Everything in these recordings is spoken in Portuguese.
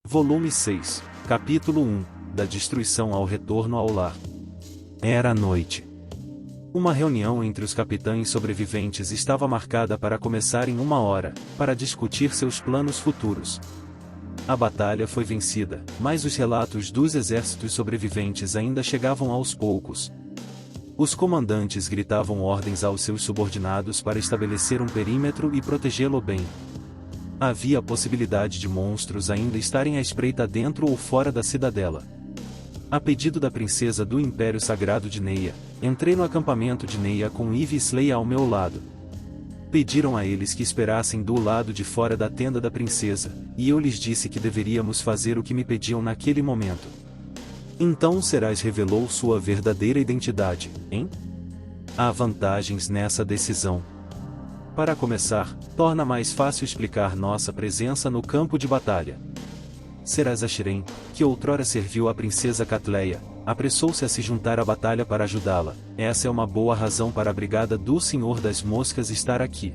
Volume 6, Capítulo 1, da destruição ao retorno ao lar. Era noite. Uma reunião entre os capitães sobreviventes estava marcada para começar em 1 hora, para discutir seus planos futuros. A batalha foi vencida, mas os relatos dos exércitos sobreviventes ainda chegavam aos poucos. Os comandantes gritavam ordens aos seus subordinados para estabelecer um perímetro e protegê-lo bem. Havia a possibilidade de monstros ainda estarem à espreita dentro ou fora da cidadela. A pedido da princesa do Império Sagrado de Neia, entrei no acampamento de Neia com Eve e Slay ao meu lado. Pediram a eles que esperassem do lado de fora da tenda da princesa, e eu lhes disse que deveríamos fazer o que me pediam naquele momento. Então Serás revelou sua verdadeira identidade, hein? Há vantagens nessa decisão. Para começar, torna mais fácil explicar nossa presença no campo de batalha. Serás Ashiren, que outrora serviu à princesa Catleia, apressou-se a se juntar à batalha para ajudá-la. Essa é uma boa razão para a brigada do Senhor das Moscas estar aqui.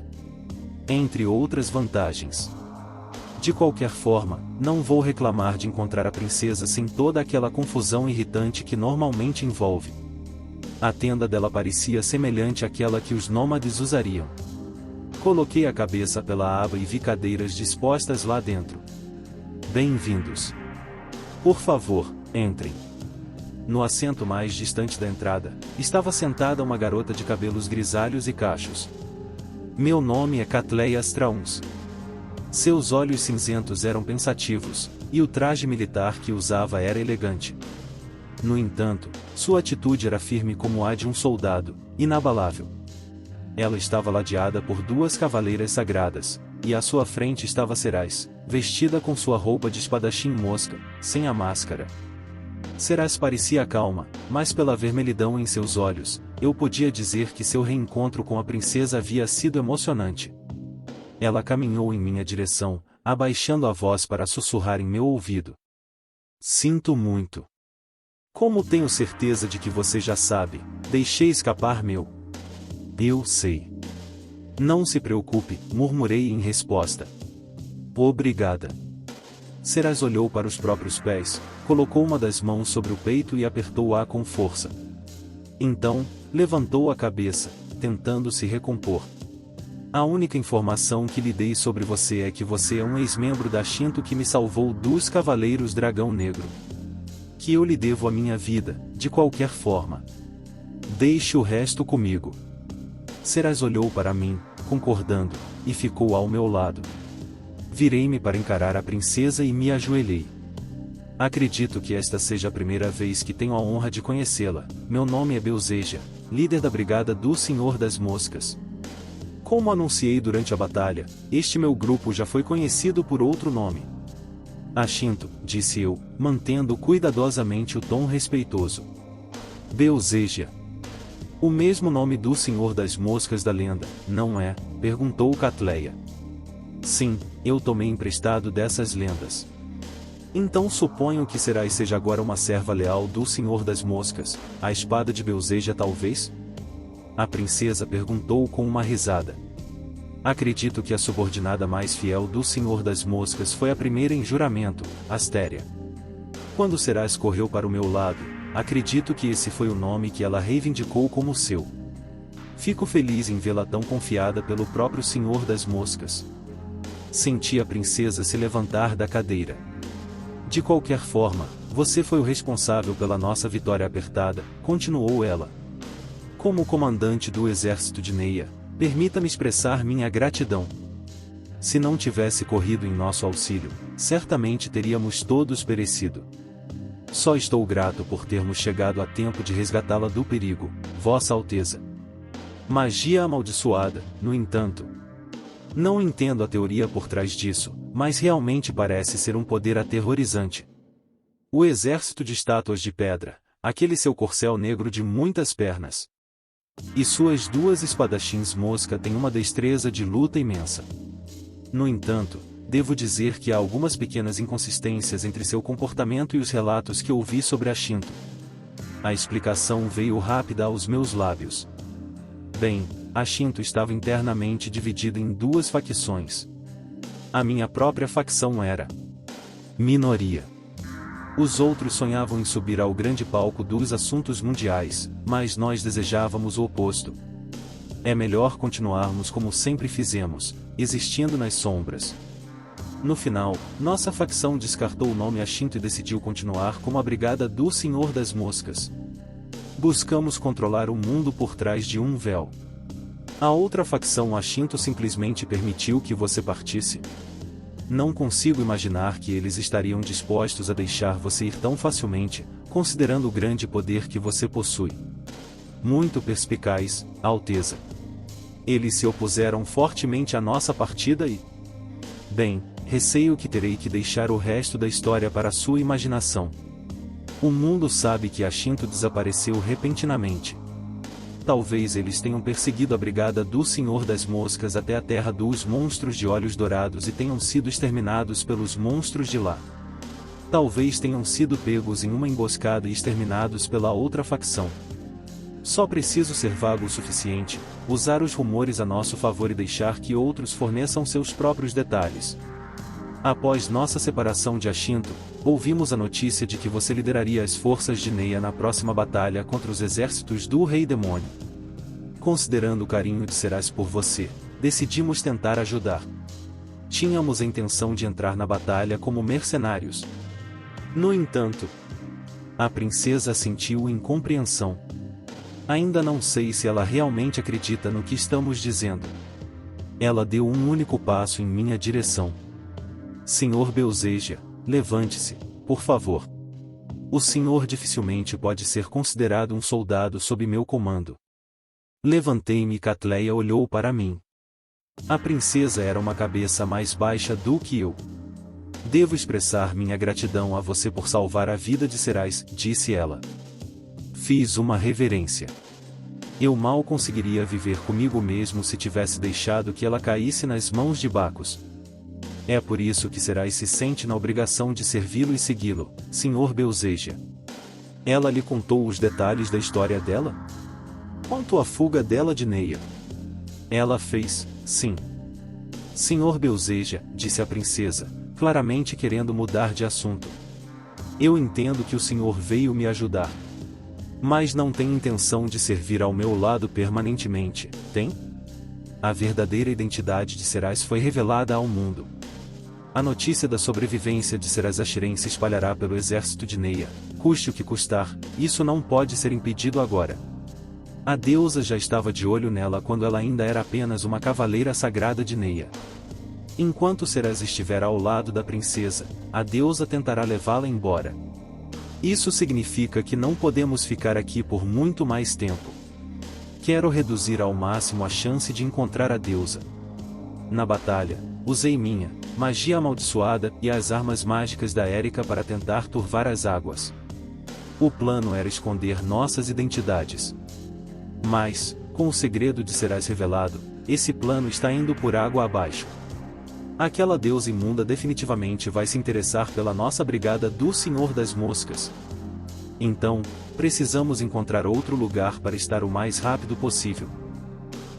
Entre outras vantagens. De qualquer forma, não vou reclamar de encontrar a princesa sem toda aquela confusão irritante que normalmente envolve. A tenda dela parecia semelhante àquela que os nômades usariam. Coloquei a cabeça pela aba e vi cadeiras dispostas lá dentro. Bem-vindos. Por favor, entrem. No assento mais distante da entrada, estava sentada uma garota de cabelos grisalhos e cachos. Meu nome é Catleia Strauns. Seus olhos cinzentos eram pensativos, e o traje militar que usava era elegante. No entanto, sua atitude era firme como a de um soldado, inabalável. Ela estava ladeada por 2 cavaleiras sagradas, e à sua frente estava Serás, vestida com sua roupa de espadachim mosca, sem a máscara. Serás parecia calma, mas pela vermelhidão em seus olhos, eu podia dizer que seu reencontro com a princesa havia sido emocionante. Ela caminhou em minha direção, abaixando a voz para sussurrar em meu ouvido. Sinto muito. Como tenho certeza de que você já sabe, deixei escapar meu. Eu sei. Não se preocupe, murmurei em resposta. Obrigada. Serás olhou para os próprios pés, colocou uma das mãos sobre o peito e apertou-a com força. Então, levantou a cabeça, tentando se recompor. A única informação que lhe dei sobre você é que você é um ex-membro da Shinto que me salvou dos Cavaleiros Dragão Negro. Que eu lhe devo a minha vida, de qualquer forma. Deixe o resto comigo. Serás olhou para mim, concordando, e ficou ao meu lado. Virei-me para encarar a princesa e me ajoelhei. Acredito que esta seja a primeira vez que tenho a honra de conhecê-la. Meu nome é Belzeja, líder da Brigada do Senhor das Moscas. Como anunciei durante a batalha, este meu grupo já foi conhecido por outro nome. Ashinto, disse eu, mantendo cuidadosamente o tom respeitoso. Belzeja. O mesmo nome do Senhor das Moscas da lenda, não é? Perguntou Catleia. Sim, eu tomei emprestado dessas lendas. Então suponho que Serás seja agora uma serva leal do Senhor das Moscas, a espada de Belzeja talvez? A princesa perguntou com uma risada. Acredito que a subordinada mais fiel do Senhor das Moscas foi a primeira em juramento, Astéria. Quando Serás correu para o meu lado, acredito que esse foi o nome que ela reivindicou como seu. Fico feliz em vê-la tão confiada pelo próprio Senhor das Moscas. Senti a princesa se levantar da cadeira. De qualquer forma, você foi o responsável pela nossa vitória apertada, continuou ela. Como comandante do exército de Neia, permita-me expressar minha gratidão. Se não tivesse corrido em nosso auxílio, certamente teríamos todos perecido. Só estou grato por termos chegado a tempo de resgatá-la do perigo, Vossa Alteza. Magia amaldiçoada, no entanto. Não entendo a teoria por trás disso, mas realmente parece ser um poder aterrorizante. O exército de estátuas de pedra, aquele seu corcel negro de muitas pernas. E suas 2 espadachins mosca têm uma destreza de luta imensa. No entanto, devo dizer que há algumas pequenas inconsistências entre seu comportamento e os relatos que ouvi sobre a Shinto. A explicação veio rápida aos meus lábios. Bem, a Shinto estava internamente dividida em 2 facções. A minha própria facção era Minoria. Os outros sonhavam em subir ao grande palco dos assuntos mundiais, mas nós desejávamos o oposto. É melhor continuarmos como sempre fizemos, existindo nas sombras. No final, nossa facção descartou o nome Ashinto e decidiu continuar como a Brigada do Senhor das Moscas. Buscamos controlar o mundo por trás de um véu. A outra facção Ashinto simplesmente permitiu que você partisse. Não consigo imaginar que eles estariam dispostos a deixar você ir tão facilmente, considerando o grande poder que você possui. Muito perspicaz, Alteza. Eles se opuseram fortemente à nossa partida e... Bem, receio que terei que deixar o resto da história para a sua imaginação. O mundo sabe que Ashinto desapareceu repentinamente. Talvez eles tenham perseguido a Brigada do Senhor das Moscas até a Terra dos Monstros de Olhos Dourados e tenham sido exterminados pelos monstros de lá. Talvez tenham sido pegos em uma emboscada e exterminados pela outra facção. Só preciso ser vago o suficiente, usar os rumores a nosso favor e deixar que outros forneçam seus próprios detalhes. Após nossa separação de Ashinto, ouvimos a notícia de que você lideraria as forças de Neia na próxima batalha contra os exércitos do Rei Demônio. Considerando o carinho de Seras por você, decidimos tentar ajudar. Tínhamos a intenção de entrar na batalha como mercenários. No entanto, a princesa sentiu incompreensão. Ainda não sei se ela realmente acredita no que estamos dizendo. Ela deu um único passo em minha direção. Senhor Belzeja, levante-se, por favor. O senhor dificilmente pode ser considerado um soldado sob meu comando. Levantei-me e Catleia olhou para mim. A princesa era uma cabeça mais baixa do que eu. Devo expressar minha gratidão a você por salvar a vida de Serais, disse ela. Fiz uma reverência. Eu mal conseguiria viver comigo mesmo se tivesse deixado que ela caísse nas mãos de Bacchus. É por isso que Serais se sente na obrigação de servi-lo e segui-lo, Sr. Belzeja. Ela lhe contou os detalhes da história dela? Quanto à fuga dela de Neia? Ela fez, sim. Sr. Belzeja, disse a princesa, claramente querendo mudar de assunto. Eu entendo que o senhor veio me ajudar. Mas não tem intenção de servir ao meu lado permanentemente, tem? A verdadeira identidade de Serais foi revelada ao mundo. A notícia da sobrevivência de Serais Ashiren se espalhará pelo exército de Neia, custe o que custar, isso não pode ser impedido agora. A deusa já estava de olho nela quando ela ainda era apenas uma cavaleira sagrada de Neia. Enquanto Serais estiver ao lado da princesa, a deusa tentará levá-la embora. Isso significa que não podemos ficar aqui por muito mais tempo. Quero reduzir ao máximo a chance de encontrar a deusa. Na batalha, usei minha magia amaldiçoada e as armas mágicas da Erika para tentar turvar as águas. O plano era esconder nossas identidades. Mas, com o segredo de Serais revelado, esse plano está indo por água abaixo. Aquela deusa imunda definitivamente vai se interessar pela nossa Brigada do Senhor das Moscas. Então, precisamos encontrar outro lugar para estar o mais rápido possível.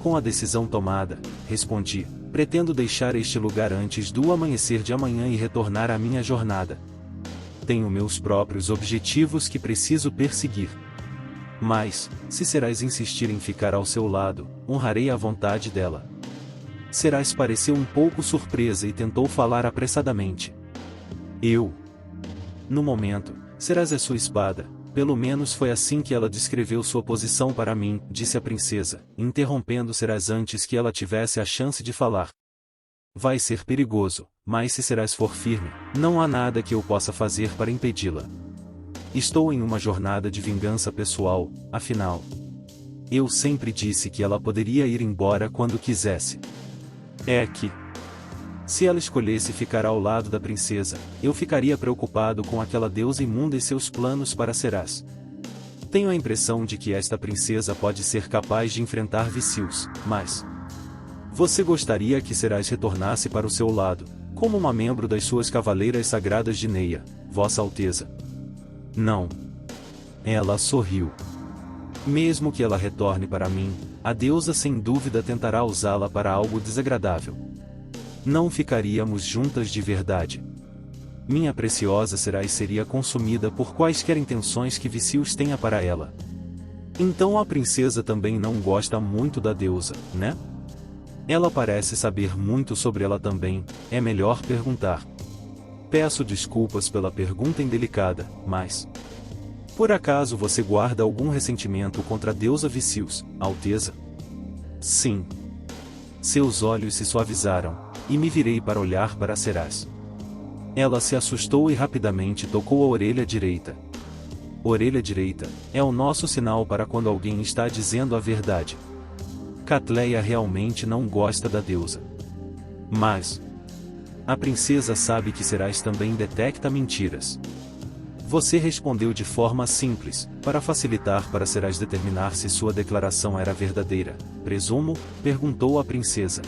Com a decisão tomada, respondi, pretendo deixar este lugar antes do amanhecer de amanhã e retornar à minha jornada. Tenho meus próprios objetivos que preciso perseguir. Mas, se Serais insistir em ficar ao seu lado, honrarei a vontade dela. Serais pareceu um pouco surpresa e tentou falar apressadamente. No momento, Serais é sua espada, pelo menos foi assim que ela descreveu sua posição para mim, disse a princesa, interrompendo Serais antes que ela tivesse a chance de falar. Vai ser perigoso, mas se Serais for firme, não há nada que eu possa fazer para impedi-la. Estou em uma jornada de vingança pessoal, afinal. Eu sempre disse que ela poderia ir embora quando quisesse. É que, se ela escolhesse ficar ao lado da princesa, eu ficaria preocupado com aquela deusa imunda e seus planos para Serais. Tenho a impressão de que esta princesa pode ser capaz de enfrentar Vicious, mas... Você gostaria que Serais retornasse para o seu lado, como uma membro das suas cavaleiras sagradas de Neia, Vossa Alteza? Não. Ela sorriu. Mesmo que ela retorne para mim, a deusa sem dúvida tentará usá-la para algo desagradável. Não ficaríamos juntas de verdade. minha preciosa Cerais seria consumida por quaisquer intenções que Vícios tenha para ela. Então a princesa também não gosta muito da deusa, né? Ela parece saber muito sobre ela também, é melhor perguntar. Peço desculpas pela pergunta indelicada, mas... Por acaso você guarda algum ressentimento contra a deusa Vícios, Alteza? Sim. Seus olhos se suavizaram, e me virei para olhar para Cerais. Ela se assustou e rapidamente tocou a orelha direita. Orelha direita é o nosso sinal para quando alguém está dizendo a verdade. Catleia realmente não gosta da deusa. Mas a princesa sabe que Cerais também detecta mentiras. Você respondeu de forma simples, para facilitar para Cerais determinar se sua declaração era verdadeira, presumo? Perguntou a princesa.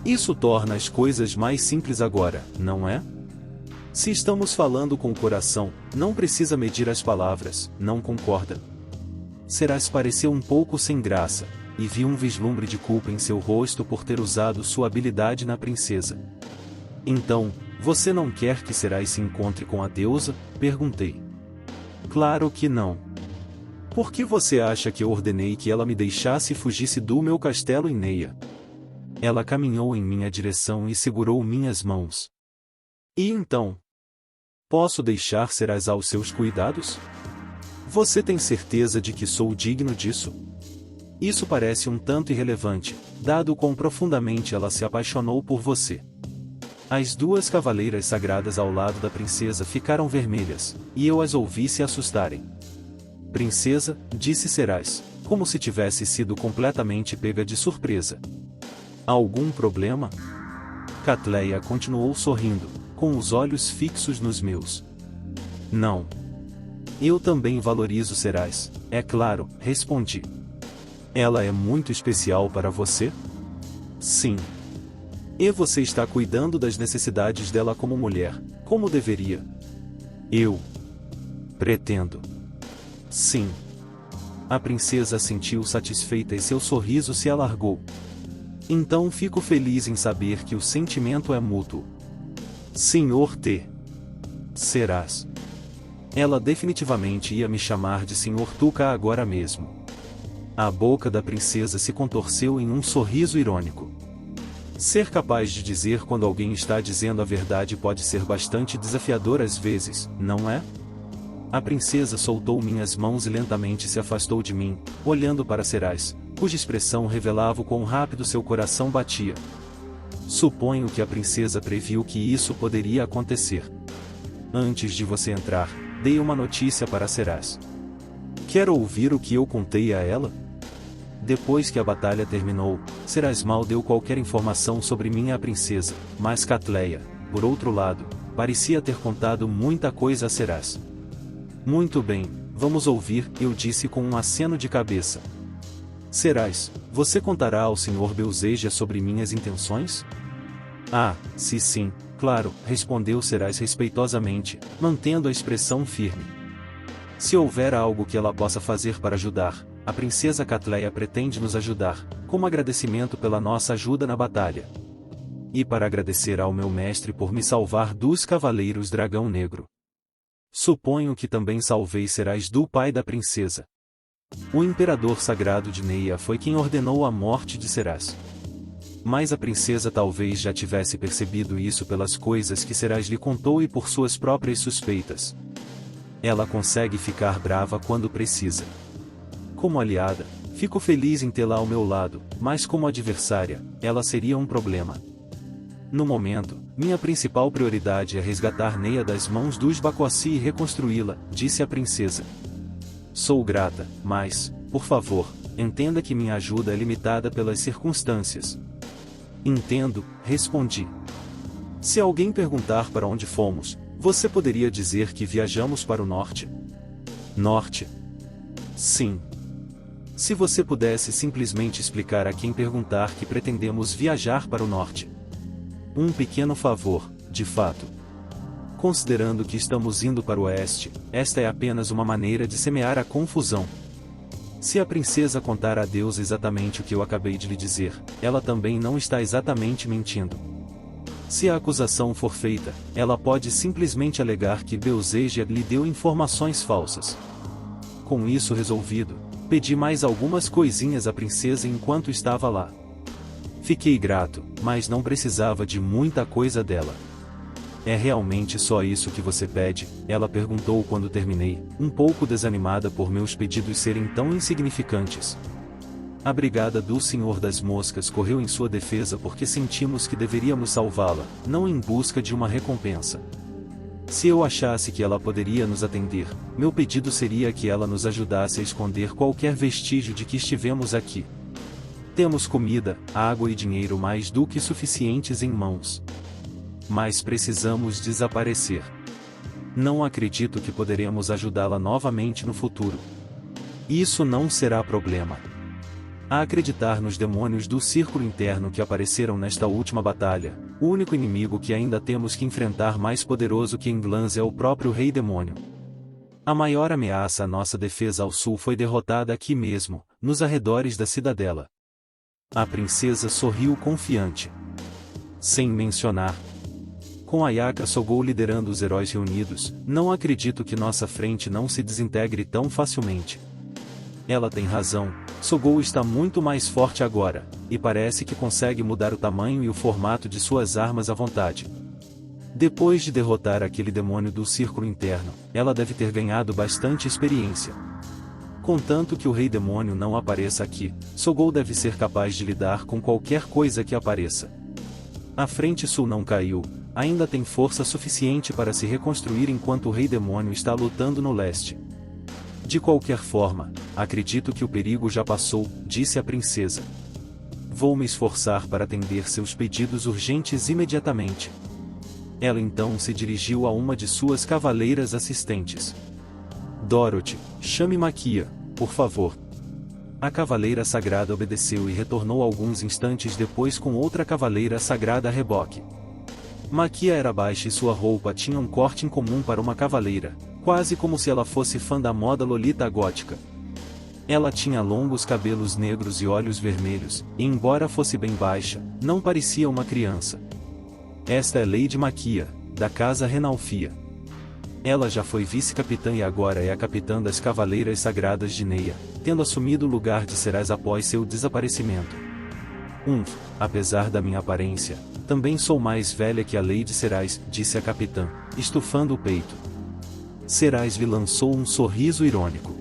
Isso torna as coisas mais simples agora, não é? Se estamos falando com o coração, não precisa medir as palavras, não concorda? Cerais pareceu um pouco sem graça, e vi um vislumbre de culpa em seu rosto por ter usado sua habilidade na princesa. Então, você não quer que Cerais se encontre com a deusa? Perguntei. Claro que não. Por que você acha que eu ordenei que ela me deixasse e fugisse do meu castelo em Neia? Ela caminhou em minha direção e segurou minhas mãos. E então? Posso deixar Cerais aos seus cuidados? Você tem certeza de que sou digno disso? Isso parece um tanto irrelevante, dado quão profundamente ela se apaixonou por você. As duas cavaleiras sagradas ao lado da princesa ficaram vermelhas, e eu as ouvi se assustarem. Princesa, disse Cerais, como se tivesse sido completamente pega de surpresa. Algum problema? Catleia continuou sorrindo, com os olhos fixos nos meus. Não. Eu também valorizo Cerais, é claro, respondi. Ela é muito especial para você? Sim. E você está cuidando das necessidades dela como mulher, como deveria? Eu pretendo. Sim. A princesa sentiu satisfeita e seu sorriso se alargou. Então fico feliz em saber que o sentimento é mútuo. Senhor T. Cerais. Ela definitivamente ia me chamar de Senhor Tuca agora mesmo. A boca da princesa se contorceu em um sorriso irônico. Ser capaz de dizer quando alguém está dizendo a verdade pode ser bastante desafiador às vezes, não é? A princesa soltou minhas mãos e lentamente se afastou de mim, olhando para Cerais, cuja expressão revelava o quão rápido seu coração batia. Suponho que a princesa previu que isso poderia acontecer. Antes de você entrar, dei uma notícia para Cerais. Quer ouvir o que eu contei a ela? Depois que a batalha terminou, Cerais mal deu qualquer informação sobre mim à princesa, mas Catleia, por outro lado, parecia ter contado muita coisa a Cerais. Muito bem, vamos ouvir, eu disse com um aceno de cabeça. Cerais, você contará ao Sr. Belzeja sobre minhas intenções? Ah, sim, claro, respondeu Cerais respeitosamente, mantendo a expressão firme. Se houver algo que ela possa fazer para ajudar, a princesa Catleia pretende nos ajudar, como agradecimento pela nossa ajuda na batalha. E para agradecer ao meu mestre por me salvar dos Cavaleiros Dragão Negro. Suponho que também salvei Cerais do pai da princesa. O Imperador Sagrado de Neia foi quem ordenou a morte de Cerais. Mas a princesa talvez já tivesse percebido isso pelas coisas que Cerais lhe contou e por suas próprias suspeitas. Ela consegue ficar brava quando precisa. Como aliada, fico feliz em tê-la ao meu lado, mas como adversária, ela seria um problema. No momento, minha principal prioridade é resgatar Neia das mãos dos Bacoassi e reconstruí-la, disse a princesa. Sou grata, mas, por favor, entenda que minha ajuda é limitada pelas circunstâncias. Entendo, respondi. Se alguém perguntar para onde fomos, você poderia dizer que viajamos para o norte? Norte? Sim. Se você pudesse simplesmente explicar a quem perguntar que pretendemos viajar para o norte. Um pequeno favor, de fato. Considerando que estamos indo para o oeste, esta é apenas uma maneira de semear a confusão. Se a princesa contar a Deus exatamente o que eu acabei de lhe dizer, ela também não está exatamente mentindo. Se a acusação for feita, ela pode simplesmente alegar que Beelzebub lhe deu informações falsas. Com isso resolvido, pedi mais algumas coisinhas à princesa enquanto estava lá. Fiquei grato, mas não precisava de muita coisa dela. É realmente só isso que você pede? Ela perguntou quando terminei, um pouco desanimada por meus pedidos serem tão insignificantes. A brigada do Senhor das Moscas correu em sua defesa porque sentimos que deveríamos salvá-la, não em busca de uma recompensa. Se eu achasse que ela poderia nos atender, meu pedido seria que ela nos ajudasse a esconder qualquer vestígio de que estivemos aqui. Temos comida, água e dinheiro mais do que suficientes em mãos. Mas precisamos desaparecer. Não acredito que poderemos ajudá-la novamente no futuro. Isso não será problema. A acreditar nos demônios do círculo interno que apareceram nesta última batalha, o único inimigo que ainda temos que enfrentar mais poderoso que Englans é o próprio Rei Demônio. A maior ameaça à nossa defesa ao sul foi derrotada aqui mesmo, nos arredores da cidadela. A princesa sorriu confiante. Sem mencionar. Com Ayaka Sogol liderando os heróis reunidos, não acredito que nossa frente não se desintegre tão facilmente. Ela tem razão, Sogol está muito mais forte agora, e parece que consegue mudar o tamanho e o formato de suas armas à vontade. Depois de derrotar aquele demônio do círculo interno, ela deve ter ganhado bastante experiência. Contanto que o Rei Demônio não apareça aqui, Sogol deve ser capaz de lidar com qualquer coisa que apareça. A frente sul não caiu, ainda tem força suficiente para se reconstruir enquanto o Rei Demônio está lutando no leste. De qualquer forma, acredito que o perigo já passou, disse a princesa. Vou me esforçar para atender seus pedidos urgentes imediatamente. Ela então se dirigiu a uma de suas cavaleiras assistentes. Dorothy, chame Maquia, por favor. A cavaleira sagrada obedeceu e retornou alguns instantes depois com outra cavaleira sagrada a reboque. Maquia era baixa e sua roupa tinha um corte incomum para uma cavaleira, quase como se ela fosse fã da moda lolita gótica. Ela tinha longos cabelos negros e olhos vermelhos, e embora fosse bem baixa, não parecia uma criança. Esta é Lady Maquia, da casa Renalfia. Ela já foi vice-capitã e agora é a capitã das Cavaleiras Sagradas de Neia, tendo assumido o lugar de Seraz após seu desaparecimento. Apesar da minha aparência, também sou mais velha que a Lady Seraz, disse a capitã, estufando o peito. Seraz lhe lançou um sorriso irônico.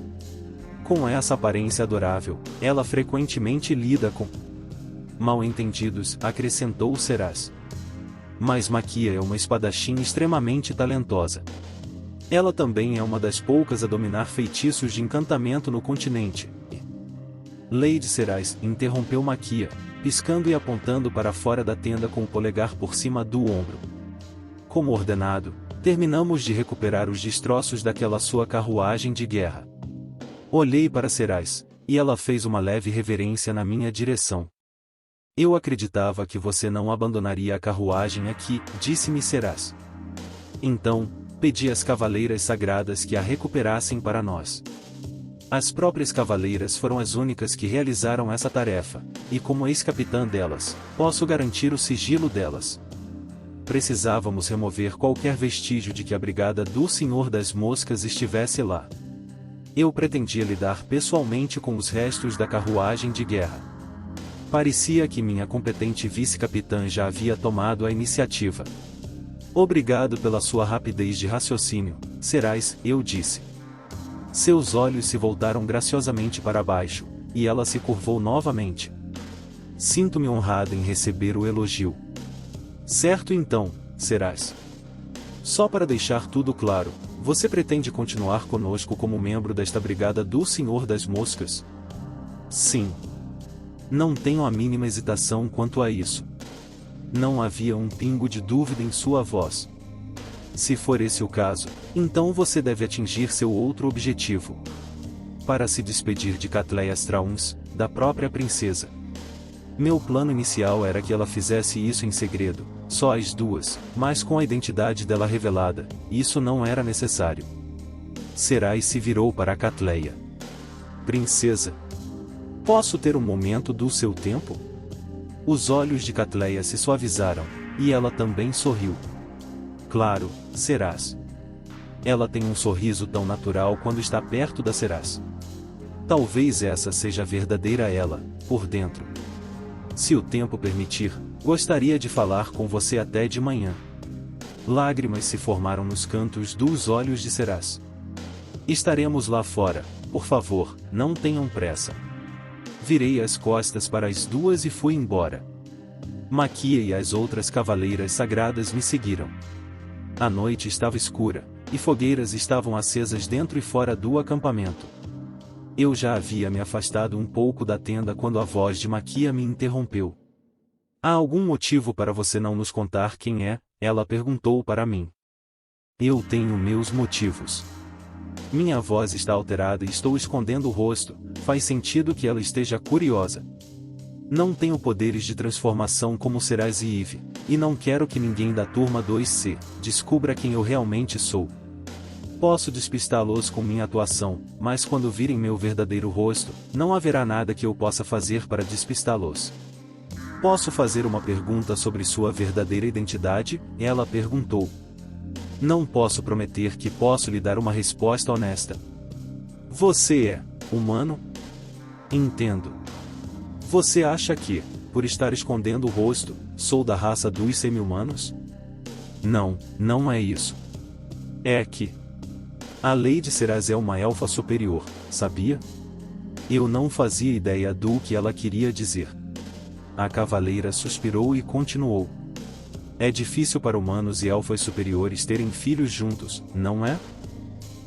Com essa aparência adorável, ela frequentemente lida com mal-entendidos, acrescentou Seraz. Mas Maquia é uma espadachim extremamente talentosa. Ela também é uma das poucas a dominar feitiços de encantamento no continente. Lady Seraz interrompeu Maquia, piscando e apontando para fora da tenda com o polegar por cima do ombro. Como ordenado, terminamos de recuperar os destroços daquela sua carruagem de guerra. Olhei para Seraz, e ela fez uma leve reverência na minha direção. Eu acreditava que você não abandonaria a carruagem aqui, disse-me Seraz. Então, pedi às cavaleiras sagradas que a recuperassem para nós. As próprias cavaleiras foram as únicas que realizaram essa tarefa, e como ex-capitã delas, posso garantir o sigilo delas. Precisávamos remover qualquer vestígio de que a brigada do Senhor das Moscas estivesse lá. Eu pretendia lidar pessoalmente com os restos da carruagem de guerra. Parecia que minha competente vice-capitã já havia tomado a iniciativa. Obrigado pela sua rapidez de raciocínio, Seraz, eu disse. Seus olhos se voltaram graciosamente para baixo, e ela se curvou novamente. Sinto-me honrado em receber o elogio. Certo então, Seraz. Só para deixar tudo claro, você pretende continuar conosco como membro desta brigada do Senhor das Moscas? Sim. Não tenho a mínima hesitação quanto a isso. Não havia um pingo de dúvida em sua voz. Se for esse o caso, então você deve atingir seu outro objetivo. Para se despedir de Catleia Strauns, da própria princesa. Meu plano inicial era que ela fizesse isso em segredo, só as duas, mas com a identidade dela revelada, isso não era necessário. Seraz se virou para Catleia. Princesa, posso ter um momento do seu tempo? Os olhos de Catleia se suavizaram, E ela também sorriu. Claro, Serás. Ela tem um sorriso tão natural quando está perto da Serás. Talvez essa seja a verdadeira ela, por dentro. Se o tempo permitir, gostaria de falar com você até de manhã. Lágrimas se formaram nos cantos dos olhos de Serás. Estaremos lá fora, por favor, não tenham pressa. Virei as costas para as duas e fui embora. Maquia e as outras cavaleiras sagradas me seguiram. A noite estava escura, e fogueiras estavam acesas dentro e fora do acampamento. Eu já havia me afastado um pouco da tenda quando a voz de Maquia me interrompeu. Há algum motivo para você não nos contar quem é? Ela perguntou para mim. Eu tenho meus motivos. Minha voz está alterada e estou escondendo o rosto, faz sentido que ela esteja curiosa. Não tenho poderes de transformação como Serás e Eve, e não quero que ninguém da turma 2C descubra quem eu realmente sou. Posso despistá-los com minha atuação, mas quando virem meu verdadeiro rosto, não haverá nada que eu possa fazer para despistá-los. Posso fazer uma pergunta sobre sua verdadeira identidade? Ela perguntou. Não posso prometer que posso lhe dar uma resposta honesta. Você é humano? Entendo. Você acha que, por estar escondendo o rosto, sou da raça dos semi-humanos? Não, não é isso. É que a Lady Serás é uma elfa superior, sabia? Eu não fazia ideia do que ela queria dizer. A cavaleira suspirou e continuou. É difícil para humanos e elfas superiores terem filhos juntos, não é?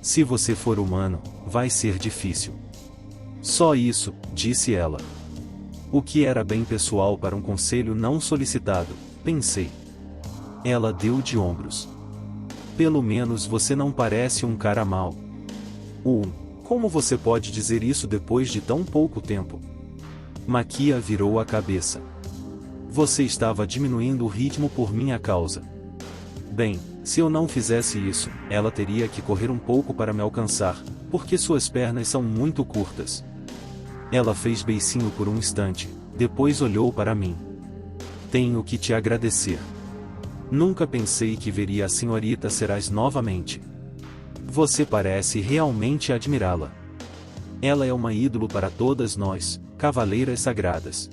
Se você for humano, vai ser difícil. Só isso, disse ela. O que era bem pessoal para um conselho não solicitado, pensei. Ela deu de ombros. Pelo menos você não parece um cara mau. Como você pode dizer isso depois de tão pouco tempo? Maquia virou a cabeça. Você estava diminuindo o ritmo por minha causa. Bem, se eu não fizesse isso, ela teria que correr um pouco para me alcançar, porque suas pernas são muito curtas. Ela fez beicinho por um instante, depois olhou para mim. Tenho que te agradecer. Nunca pensei que veria a senhorita Serás novamente. Você parece realmente admirá-la. Ela é uma ídolo para todas nós, cavaleiras sagradas.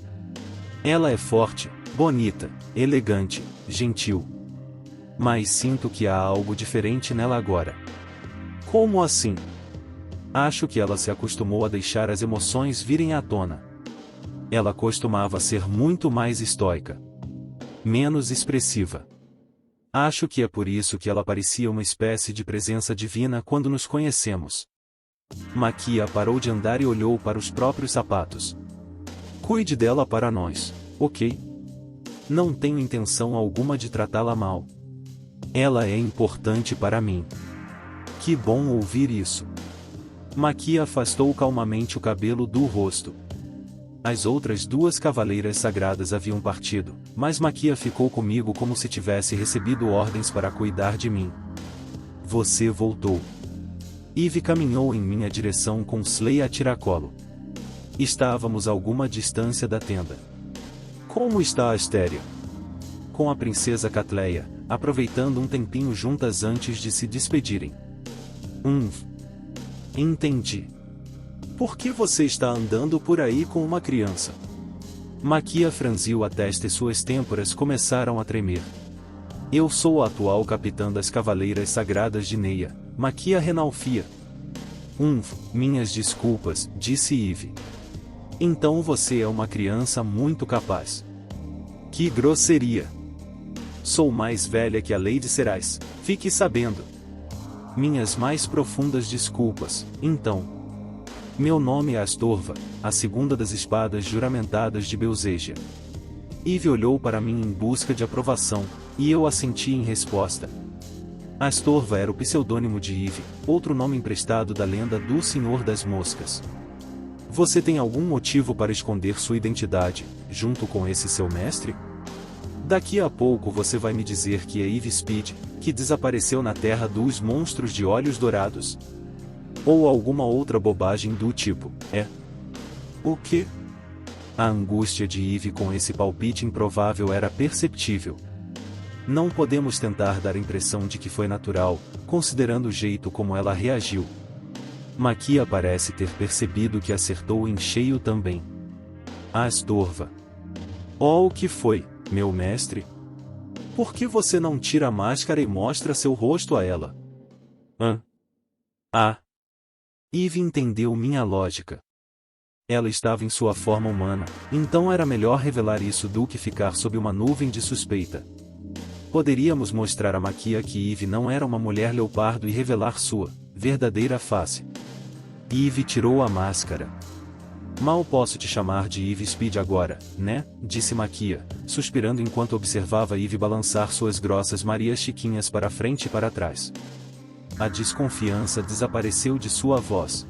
Ela é forte, bonita, elegante, gentil. Mas sinto que há algo diferente nela agora. Como assim? Acho que ela se acostumou a deixar as emoções virem à tona. Ela costumava ser muito mais estoica. Menos expressiva. Acho que é por isso que ela parecia uma espécie de presença divina quando nos conhecemos. Maquia parou de andar e olhou para os próprios sapatos. Cuide dela para nós, ok? Não tenho intenção alguma de tratá-la mal. Ela é importante para mim. Que bom ouvir isso. Maquia afastou calmamente o cabelo do rosto. As outras duas cavaleiras sagradas haviam partido, mas Maquia ficou comigo como se tivesse recebido ordens para cuidar de mim. Você voltou. Eve caminhou em minha direção com Slay a tiracolo. Estávamos a alguma distância da tenda. Como está a Astéria? Com a princesa Catleia, aproveitando um tempinho juntas antes de se despedirem. Entendi. Por que você está andando por aí com uma criança? Maquia franziu a testa e suas têmporas começaram a tremer. Eu sou a atual capitã das Cavaleiras Sagradas de Neia, Maquia Renalfia. Minhas desculpas, disse Eve. Então você é uma criança muito capaz. Que grosseria! Sou mais velha que a Lady Serás, fique sabendo. Minhas mais profundas desculpas, então. Meu nome é Astorva, a segunda das espadas juramentadas de Belzegia. Eve olhou para mim em busca de aprovação, e eu assenti em resposta. Astorva era o pseudônimo de Eve, outro nome emprestado da lenda do Senhor das Moscas. Você tem algum motivo para esconder sua identidade, junto com esse seu mestre? Daqui a pouco você vai me dizer que é Eve Speed, que desapareceu na terra dos monstros de olhos dourados. Ou alguma outra bobagem do tipo, é? O quê? A angústia de Eve com esse palpite improvável era perceptível. Não podemos tentar dar a impressão de que foi natural, considerando o jeito como ela reagiu. Maquia parece ter percebido que acertou em cheio também. Astorva. Oh, o que foi, meu mestre? Por que você não tira a máscara e mostra seu rosto a ela? Ah. Eve entendeu minha lógica. Ela estava em sua forma humana, então era melhor revelar isso do que ficar sob uma nuvem de suspeita. Poderíamos mostrar a Maquia que Eve não era uma mulher leopardo e revelar sua verdadeira face. Eve tirou a máscara. Mal posso te chamar de Eve Speed agora, né? Disse Maquia, suspirando enquanto observava Eve balançar suas grossas Marias Chiquinhas para frente e para trás. A desconfiança desapareceu de sua voz.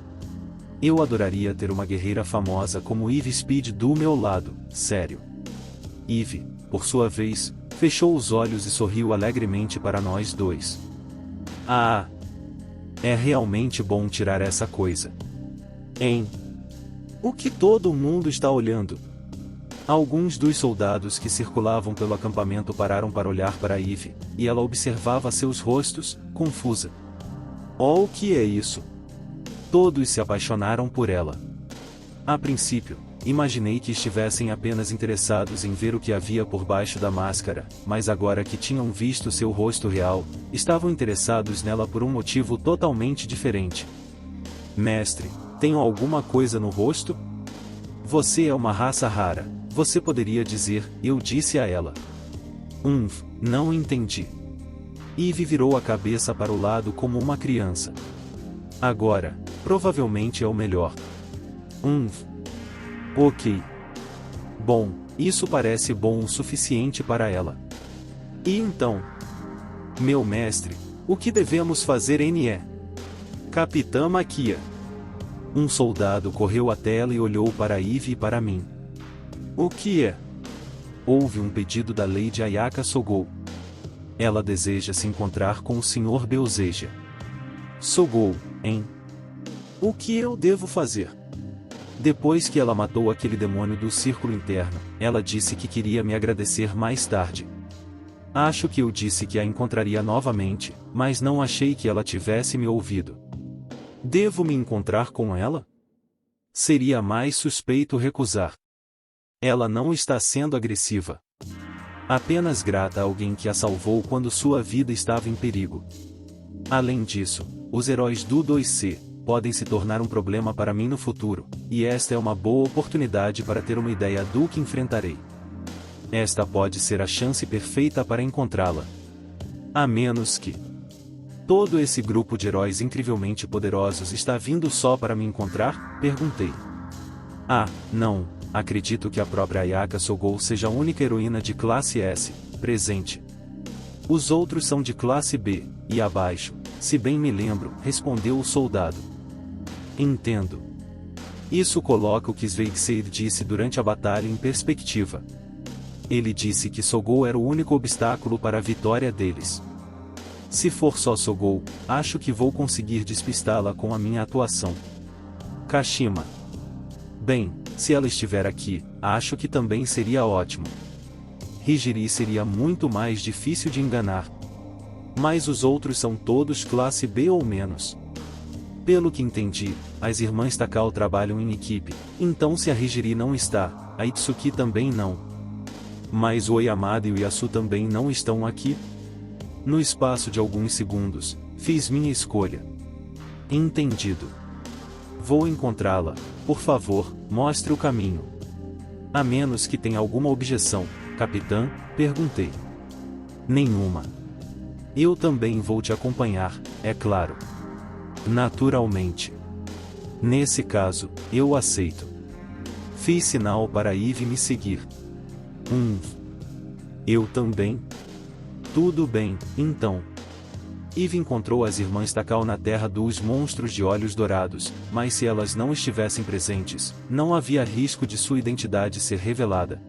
Eu adoraria ter uma guerreira famosa como Eve Speed do meu lado, sério. Eve, por sua vez, fechou os olhos e sorriu alegremente para nós dois. Ah! É realmente bom tirar essa coisa. Hein? O que todo mundo está olhando? Alguns dos soldados que circulavam pelo acampamento pararam para olhar para Eve, e ela observava seus rostos, confusa. Oh, o que é isso? Todos se apaixonaram por ela. A princípio, imaginei que estivessem apenas interessados em ver o que havia por baixo da máscara, mas agora que tinham visto seu rosto real, estavam interessados nela por um motivo totalmente diferente. Mestre, tenho alguma coisa no rosto? Você é uma raça rara, você poderia dizer, eu disse a ela. Não entendi. Eve virou a cabeça para o lado como uma criança. Agora, provavelmente é o melhor. Ok. Bom, isso parece bom o suficiente para ela. E então? Meu mestre, o que devemos fazer NE? Capitã Maquia. Um soldado correu até ela e olhou para Eve e para mim. O que é? Houve um pedido da Lady Ayaka Sogou. Ela deseja se encontrar com o Sr. Belzeja. Sogou, hein? O que eu devo fazer? Depois que ela matou aquele demônio do círculo interno, ela disse que queria me agradecer mais tarde. Acho que eu disse que a encontraria novamente, mas não achei que ela tivesse me ouvido. Devo me encontrar com ela? Seria mais suspeito recusar. Ela não está sendo agressiva. Apenas grata a alguém que a salvou quando sua vida estava em perigo. Além disso, os heróis do 2C podem se tornar um problema para mim no futuro, e esta é uma boa oportunidade para ter uma ideia do que enfrentarei. Esta pode ser a chance perfeita para encontrá-la. A menos que todo esse grupo de heróis incrivelmente poderosos está vindo só para me encontrar? Perguntei. Ah, não, acredito que a própria Ayaka Sogou seja a única heroína de classe S, presente. Os outros são de classe B, e abaixo, se bem me lembro, respondeu o soldado. Entendo. Isso coloca o que Sveigseid disse durante a batalha em perspectiva. Ele disse que Sogou era o único obstáculo para a vitória deles. Se for só Sogou, acho que vou conseguir despistá-la com a minha atuação. Kashima. Bem, se ela estiver aqui, acho que também seria ótimo. Higiri seria muito mais difícil de enganar. Mas os outros são todos classe B ou menos. Pelo que entendi, as irmãs Takao trabalham em equipe, então se a Higiri não está, a Itsuki também não. Mas o Oyamada e o Yasu também não estão aqui? No espaço de alguns segundos, fiz minha escolha. Entendido. Vou encontrá-la, por favor, mostre o caminho. A menos que tenha alguma objeção, capitã, perguntei. Nenhuma. Eu também vou te acompanhar, é claro. Naturalmente. Nesse caso, eu aceito. Fiz sinal para Eve me seguir. Eu também? Tudo bem, então. Eve encontrou as irmãs Takao na terra dos monstros de olhos dourados, mas se elas não estivessem presentes, não havia risco de sua identidade ser revelada.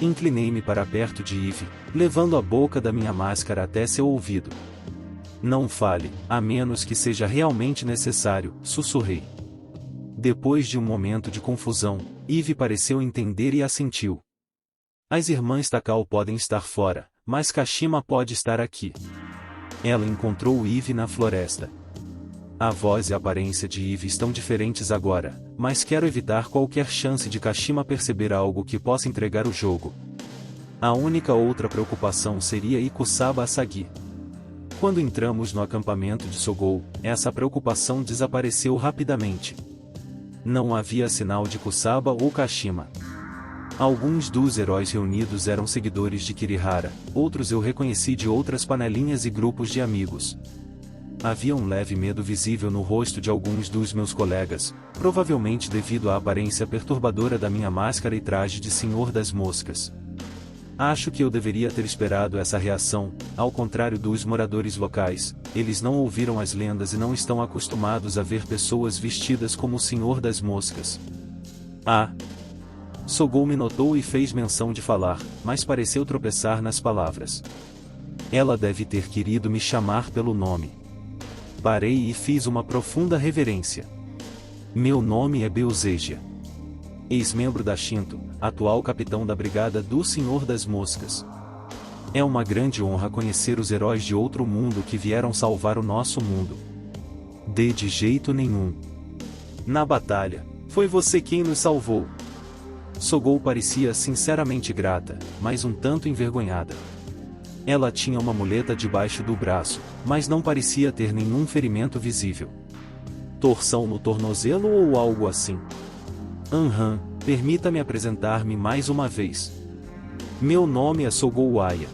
Inclinei-me para perto de Eve, levando a boca da minha máscara até seu ouvido. Não fale, a menos que seja realmente necessário, sussurrei. Depois de um momento de confusão, Eve pareceu entender e assentiu. As irmãs Takao podem estar fora, mas Kashima pode estar aqui. Ela encontrou Eve na floresta. A voz e a aparência de Eve estão diferentes agora, mas quero evitar qualquer chance de Kashima perceber algo que possa entregar o jogo. A única outra preocupação seria Ikusaba Asagi. Quando entramos no acampamento de Sogou, essa preocupação desapareceu rapidamente. Não havia sinal de Kusaba ou Kashima. Alguns dos heróis reunidos eram seguidores de Kirihara, outros eu reconheci de outras panelinhas e grupos de amigos. Havia um leve medo visível no rosto de alguns dos meus colegas, provavelmente devido à aparência perturbadora da minha máscara e traje de Senhor das Moscas. Acho que eu deveria ter esperado essa reação, ao contrário dos moradores locais, eles não ouviram as lendas e não estão acostumados a ver pessoas vestidas como o Senhor das Moscas. Ah! Sogou me notou e fez menção de falar, mas pareceu tropeçar nas palavras. Ela deve ter querido me chamar pelo nome. Parei e fiz uma profunda reverência. Meu nome é Beuzegia. Ex-membro da Shinto, atual capitão da Brigada do Senhor das Moscas. É uma grande honra conhecer os heróis de outro mundo que vieram salvar o nosso mundo. De jeito nenhum. Na batalha, foi você quem nos salvou. Sogou parecia sinceramente grata, mas um tanto envergonhada. Ela tinha uma muleta debaixo do braço, mas não parecia ter nenhum ferimento visível. Torção no tornozelo ou algo assim? Permita-me apresentar-me mais uma vez. Meu nome é Sogou Aya.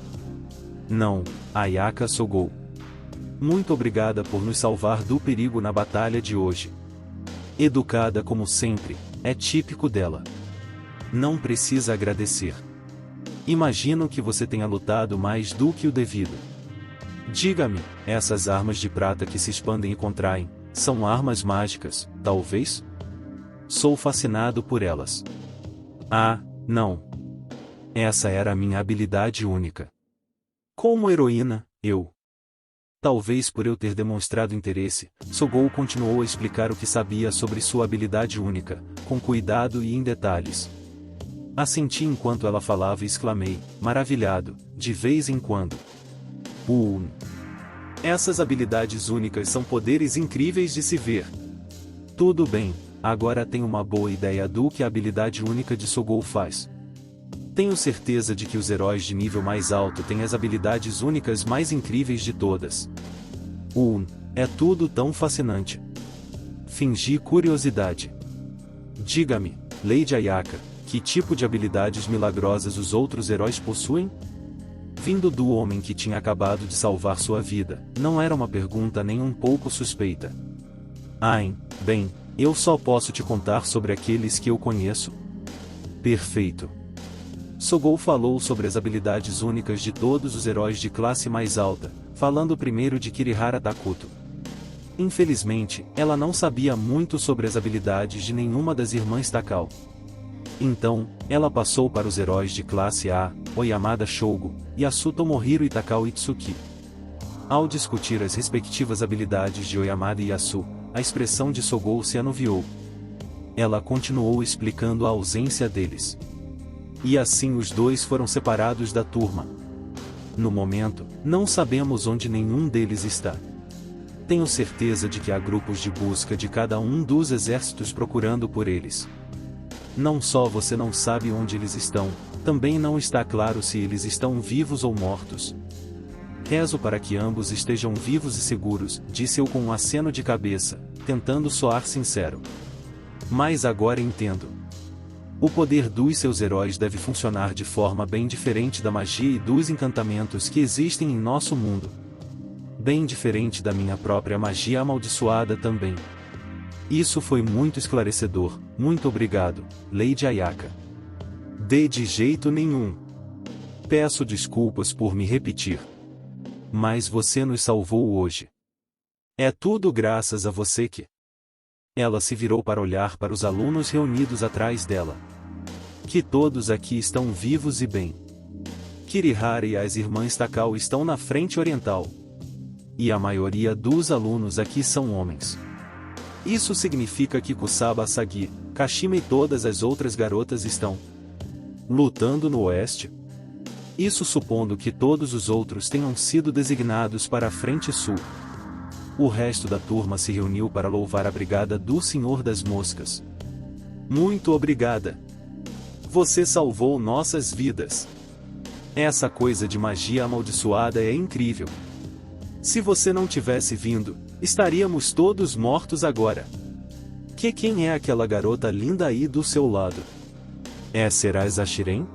Não, Ayaka Sogou. Muito obrigada por nos salvar do perigo na batalha de hoje. Educada como sempre, é típico dela. Não precisa agradecer. Imagino que você tenha lutado mais do que o devido. Diga-me, essas armas de prata que se expandem e contraem, são armas mágicas, talvez? Sou fascinado por elas. Ah, não. Essa era a minha habilidade única. Como heroína, Talvez por eu ter demonstrado interesse, Sogou continuou a explicar o que sabia sobre sua habilidade única, com cuidado e em detalhes. Assenti enquanto ela falava e exclamei, maravilhado, de vez em quando. Essas habilidades únicas são poderes incríveis de se ver. Tudo bem, agora tenho uma boa ideia do que a habilidade única de Sogou faz. Tenho certeza de que os heróis de nível mais alto têm as habilidades únicas mais incríveis de todas. É tudo tão fascinante. Fingi curiosidade. Diga-me, Lady Ayaka, que tipo de habilidades milagrosas os outros heróis possuem? Vindo do homem que tinha acabado de salvar sua vida, não era uma pergunta nem um pouco suspeita. Bem, eu só posso te contar sobre aqueles que eu conheço. Perfeito. Sogou falou sobre as habilidades únicas de todos os heróis de classe mais alta, falando primeiro de Kirihara Takuto. Infelizmente, ela não sabia muito sobre as habilidades de nenhuma das irmãs Takao. Então, ela passou para os heróis de classe A, Oyamada Shogo, Yasu Tomohiro e Takao Itsuki. Ao discutir as respectivas habilidades de Oyamada e Yasu, a expressão de Sogou se anuviou. Ela continuou explicando a ausência deles. E assim os dois foram separados da turma. No momento, não sabemos onde nenhum deles está. Tenho certeza de que há grupos de busca de cada um dos exércitos procurando por eles. Não só você não sabe onde eles estão, também não está claro se eles estão vivos ou mortos. Rezo para que ambos estejam vivos e seguros, disse eu com um aceno de cabeça, tentando soar sincero. Mas agora entendo. O poder dos seus heróis deve funcionar de forma bem diferente da magia e dos encantamentos que existem em nosso mundo. Bem diferente da minha própria magia amaldiçoada também. Isso foi muito esclarecedor, muito obrigado, Lady Ayaka. De jeito nenhum. Peço desculpas por me repetir. Mas você nos salvou hoje. É tudo graças a você que... Ela se virou para olhar para os alunos reunidos atrás dela. Que todos aqui estão vivos e bem. Kirihara e as irmãs Takao estão na frente oriental. E a maioria dos alunos aqui são homens. Isso significa que Kusaba Asagi, Kashima e todas as outras garotas estão lutando no oeste? Isso supondo que todos os outros tenham sido designados para a frente sul. O resto da turma se reuniu para louvar a brigada do Senhor das Moscas. Muito obrigada! Você salvou nossas vidas! Essa coisa de magia amaldiçoada é incrível! Se você não tivesse vindo, estaríamos todos mortos agora. Quem é aquela garota linda aí do seu lado? Será Zachiren?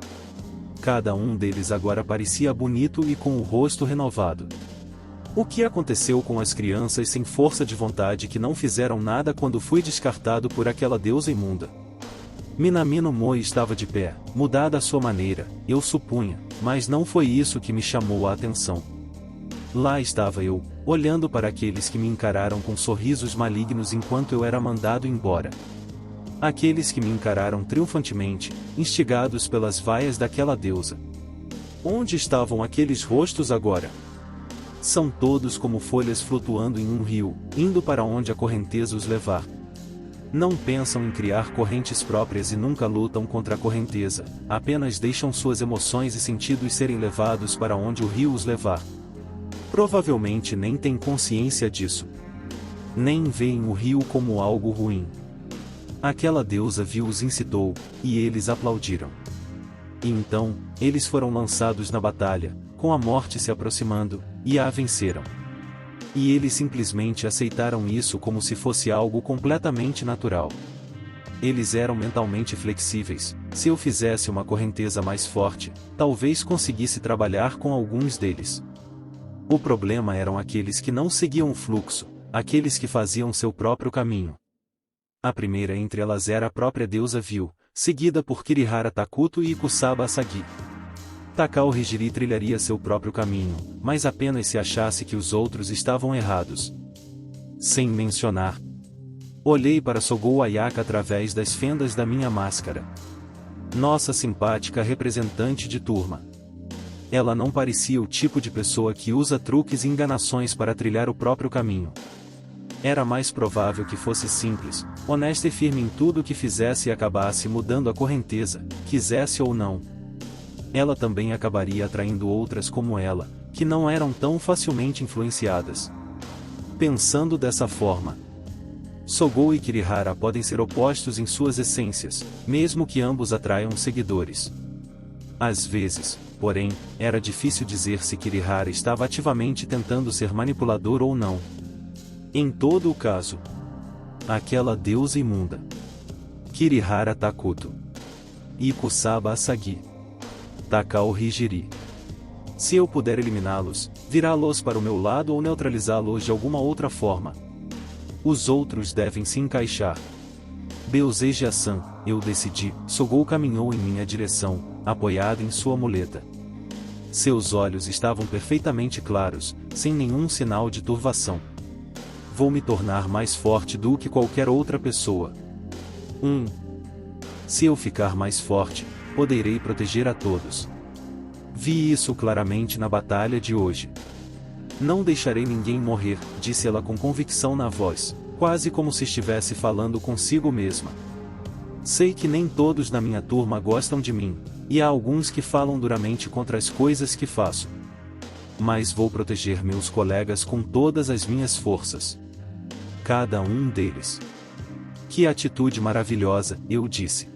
Cada um deles agora parecia bonito e com o rosto renovado. O que aconteceu com as crianças sem força de vontade que não fizeram nada quando fui descartado por aquela deusa imunda? Minamino Moi estava de pé, mudada à sua maneira, eu supunha, mas não foi isso que me chamou a atenção. Lá estava eu, olhando para aqueles que me encararam com sorrisos malignos enquanto eu era mandado embora. Aqueles que me encararam triunfantemente, instigados pelas vaias daquela deusa. Onde estavam aqueles rostos agora? São todos como folhas flutuando em um rio, indo para onde a correnteza os levar. Não pensam em criar correntes próprias e nunca lutam contra a correnteza, apenas deixam suas emoções e sentidos serem levados para onde o rio os levar. Provavelmente nem têm consciência disso. Nem veem o rio como algo ruim. Aquela deusa os incitou, e eles aplaudiram. E então, eles foram lançados na batalha, com a morte se aproximando, e a venceram. E eles simplesmente aceitaram isso como se fosse algo completamente natural. Eles eram mentalmente flexíveis, se eu fizesse uma correnteza mais forte, talvez conseguisse trabalhar com alguns deles. O problema eram aqueles que não seguiam o fluxo, aqueles que faziam seu próprio caminho. A primeira entre elas era a própria deusa Viu, seguida por Kirihara Takuto e Ikusaba Asagi. Takao Hijiri trilharia seu próprio caminho, mas apenas se achasse que os outros estavam errados. Sem mencionar. Olhei para Sogou Ayaka através das fendas da minha máscara. Nossa simpática representante de turma. Ela não parecia o tipo de pessoa que usa truques e enganações para trilhar o próprio caminho. Era mais provável que fosse simples, honesta e firme em tudo o que fizesse e acabasse mudando a correnteza, quisesse ou não. Ela também acabaria atraindo outras como ela, que não eram tão facilmente influenciadas. Pensando dessa forma, Sogou e Kirihara podem ser opostos em suas essências, mesmo que ambos atraiam seguidores. Às vezes, porém, era difícil dizer se Kirihara estava ativamente tentando ser manipulador ou não. Em todo o caso, aquela deusa imunda, Kirihara Takuto, Ikusaba Asagi, Takao Hijiri. Se eu puder eliminá-los, virá-los para o meu lado ou neutralizá-los de alguma outra forma. Os outros devem se encaixar. Beozeja-san, eu decidi. Sogou caminhou em minha direção, apoiado em sua muleta. Seus olhos estavam perfeitamente claros, sem nenhum sinal de turvação. Vou me tornar mais forte do que qualquer outra pessoa. Se eu ficar mais forte, poderei proteger a todos. Vi isso claramente na batalha de hoje. Não deixarei ninguém morrer, disse ela com convicção na voz, quase como se estivesse falando consigo mesma. Sei que nem todos na minha turma gostam de mim, e há alguns que falam duramente contra as coisas que faço. Mas vou proteger meus colegas com todas as minhas forças. Cada um deles. Que atitude maravilhosa, eu disse.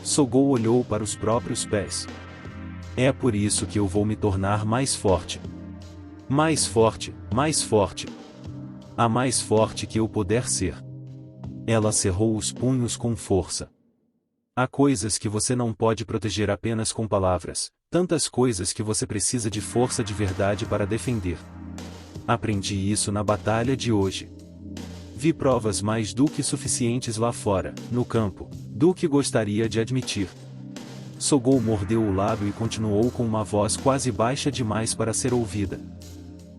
Sogou olhou para os próprios pés. É por isso que eu vou me tornar mais forte. Mais forte, mais forte. A mais forte que eu puder ser. Ela cerrou os punhos com força. Há coisas que você não pode proteger apenas com palavras, tantas coisas que você precisa de força de verdade para defender. Aprendi isso na batalha de hoje. Vi provas mais do que suficientes lá fora, no campo, do que gostaria de admitir. Sogou mordeu o lábio e continuou com uma voz quase baixa demais para ser ouvida.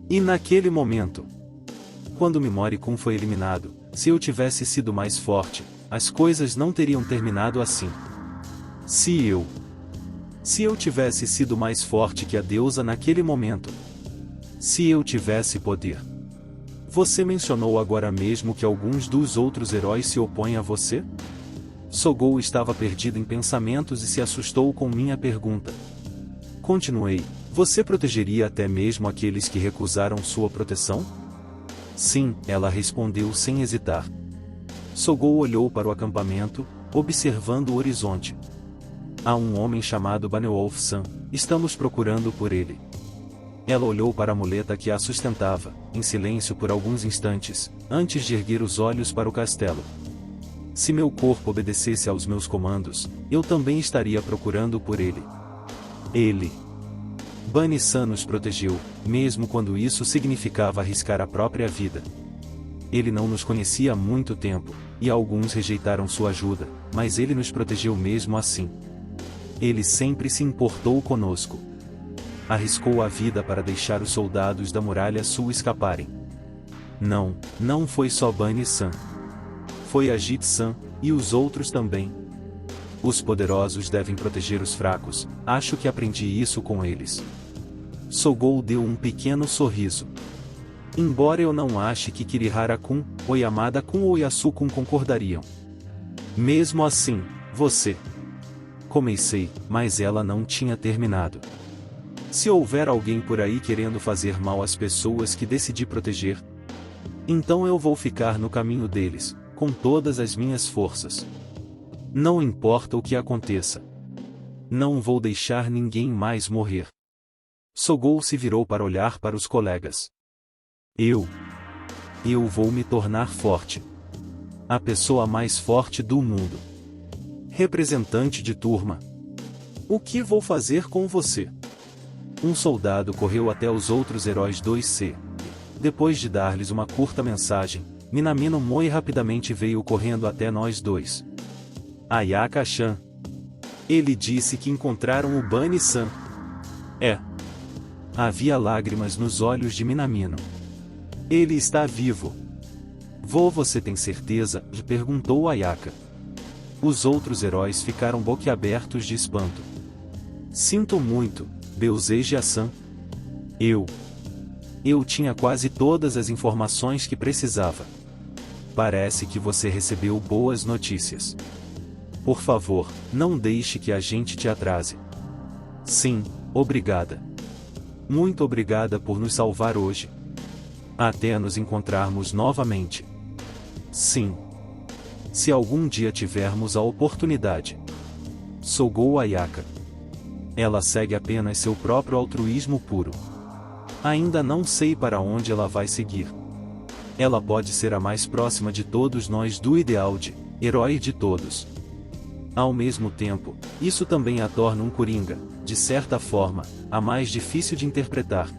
E naquele momento, quando Mimori-kun foi eliminado, se eu tivesse sido mais forte, as coisas não teriam terminado assim. Se eu tivesse sido mais forte que a deusa naquele momento. Se eu tivesse poder. Você mencionou agora mesmo que alguns dos outros heróis se opõem a você? Sogou estava perdido em pensamentos e se assustou com minha pergunta. Continuei, você protegeria até mesmo aqueles que recusaram sua proteção? Sim, ela respondeu sem hesitar. Sogou olhou para o acampamento, observando o horizonte. Há um homem chamado Beowulf-san, estamos procurando por ele. Ela olhou para a muleta que a sustentava, em silêncio por alguns instantes, antes de erguer os olhos para o castelo. Se meu corpo obedecesse aos meus comandos, eu também estaria procurando por ele. Ele. Bani-san nos protegeu, mesmo quando isso significava arriscar a própria vida. Ele não nos conhecia há muito tempo, e alguns rejeitaram sua ajuda, mas ele nos protegeu mesmo assim. Ele sempre se importou conosco. Arriscou a vida para deixar os soldados da Muralha Sul escaparem. Não foi só Bani-san. Foi Ajit-san, e os outros também. Os poderosos devem proteger os fracos, acho que aprendi isso com eles. Sogou deu um pequeno sorriso. Embora eu não ache que Kirihara-kun, ou Yamada-kun ou Yasu-kun concordariam. Mesmo assim, você... Comecei, mas ela não tinha terminado. Se houver alguém por aí querendo fazer mal às pessoas que decidi proteger, então eu vou ficar no caminho deles, com todas as minhas forças. Não importa o que aconteça. Não vou deixar ninguém mais morrer. Sogou se virou para olhar para os colegas. Eu vou me tornar forte. A pessoa mais forte do mundo. Representante de turma. O que vou fazer com você? Um soldado correu até os outros heróis 2C. Depois de dar-lhes uma curta mensagem, Minamino Moi rapidamente veio correndo até nós dois. Ayaka-chan. Ele disse que encontraram o Bani-san. Havia lágrimas nos olhos de Minamino. Ele está vivo. Você tem certeza? Lhe perguntou Ayaka. Os outros heróis ficaram boquiabertos de espanto. Sinto muito, Beuzeja-san. Eu tinha quase todas as informações que precisava. Parece que você recebeu boas notícias. Por favor, não deixe que a gente te atrase. Sim, obrigada. Muito obrigada por nos salvar hoje. Até nos encontrarmos novamente. Sim. Se algum dia tivermos a oportunidade. Sogou Ayaka. Ela segue apenas seu próprio altruísmo puro. Ainda não sei para onde ela vai seguir. Ela pode ser a mais próxima de todos nós do ideal de herói de todos. Ao mesmo tempo, isso também a torna um coringa, de certa forma, a mais difícil de interpretar.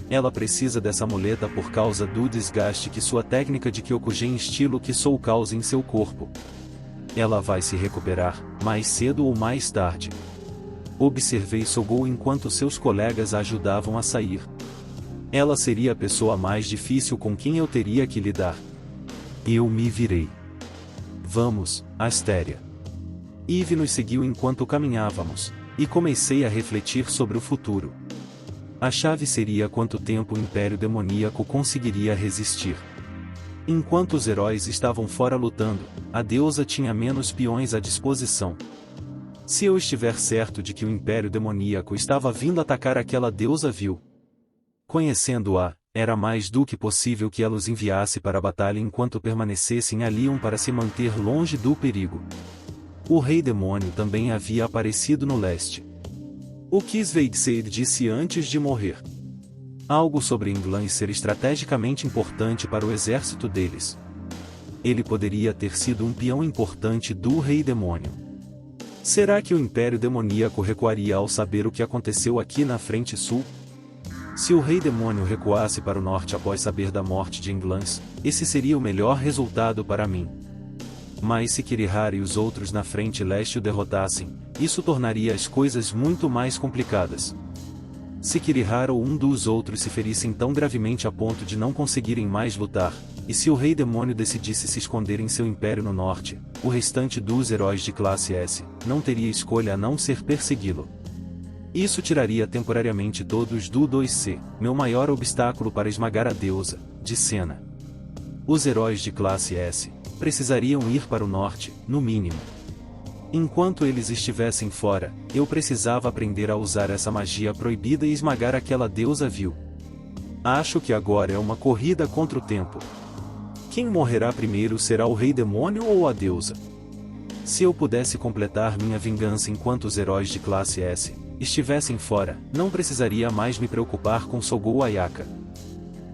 Ela precisa dessa muleta por causa do desgaste que sua técnica de Kyokugen estilo Kisou causa em seu corpo. Ela vai se recuperar, mais cedo ou mais tarde. Observei Sogou enquanto seus colegas a ajudavam a sair. Ela seria a pessoa mais difícil com quem eu teria que lidar. Eu me virei. Vamos, Astéria. Eve nos seguiu enquanto caminhávamos, e comecei a refletir sobre o futuro. A chave seria quanto tempo o Império Demoníaco conseguiria resistir. Enquanto os heróis estavam fora lutando, a deusa tinha menos peões à disposição. Se eu estiver certo de que o Império Demoníaco estava vindo atacar aquela deusa vil, conhecendo-a, era mais do que possível que ela os enviasse para a batalha enquanto permanecessem ali para se manter longe do perigo. O Rei Demônio também havia aparecido no leste. O que Sveigseid disse antes de morrer? Algo sobre England ser estrategicamente importante para o exército deles. Ele poderia ter sido um peão importante do Rei Demônio. Será que o Império Demoníaco recuaria ao saber o que aconteceu aqui na frente sul? Se o Rei Demônio recuasse para o norte após saber da morte de England, esse seria o melhor resultado para mim. Mas se Kirihara e os outros na frente leste o derrotassem, isso tornaria as coisas muito mais complicadas. Se Kirihara ou um dos outros se ferissem tão gravemente a ponto de não conseguirem mais lutar, e se o Rei Demônio decidisse se esconder em seu império no norte, o restante dos heróis de classe S não teria escolha a não ser persegui-lo. Isso tiraria temporariamente todos do 2C, meu maior obstáculo para esmagar a deusa, de cena. Os heróis de classe S precisariam ir para o norte, no mínimo. Enquanto eles estivessem fora, eu precisava aprender a usar essa magia proibida e esmagar aquela deusa vil. Acho que agora é uma corrida contra o tempo. Quem morrerá primeiro será o rei demônio ou a deusa? Se eu pudesse completar minha vingança enquanto os heróis de classe S estivessem fora, não precisaria mais me preocupar com Sogou Ayaka.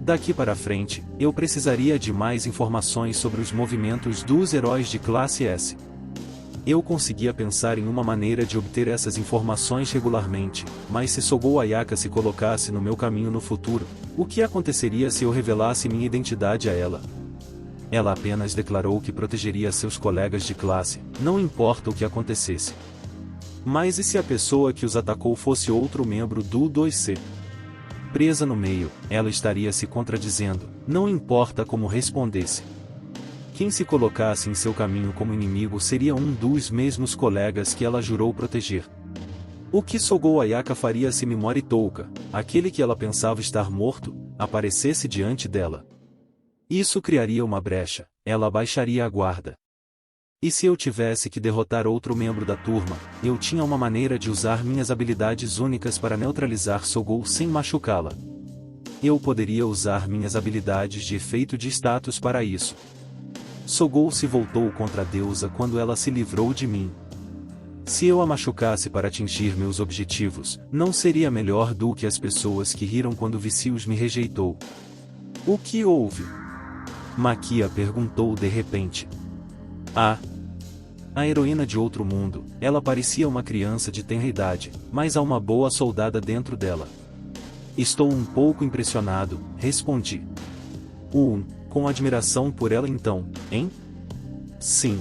Daqui para frente, eu precisaria de mais informações sobre os movimentos dos heróis de classe S. Eu conseguia pensar em uma maneira de obter essas informações regularmente, mas se Sogou Ayaka se colocasse no meu caminho no futuro, o que aconteceria se eu revelasse minha identidade a ela? Ela apenas declarou que protegeria seus colegas de classe, não importa o que acontecesse. Mas e se a pessoa que os atacou fosse outro membro do 2C? Presa no meio, ela estaria se contradizendo, não importa como respondesse. Quem se colocasse em seu caminho como inimigo seria um dos mesmos colegas que ela jurou proteger. O que Sogou Ayaka faria se Mimori Touka, aquele que ela pensava estar morto, aparecesse diante dela? Isso criaria uma brecha, ela baixaria a guarda. E se eu tivesse que derrotar outro membro da turma, eu tinha uma maneira de usar minhas habilidades únicas para neutralizar Sogou sem machucá-la. Eu poderia usar minhas habilidades de efeito de status para isso. Sogou se voltou contra a deusa quando ela se livrou de mim. Se eu a machucasse para atingir meus objetivos, não seria melhor do que as pessoas que riram quando Vicious me rejeitou. O que houve? Maquia perguntou de repente. A heroína de outro mundo, ela parecia uma criança de tenra idade, mas há uma boa soldada dentro dela. Estou um pouco impressionado, respondi. Com admiração por ela então, hein? Sim.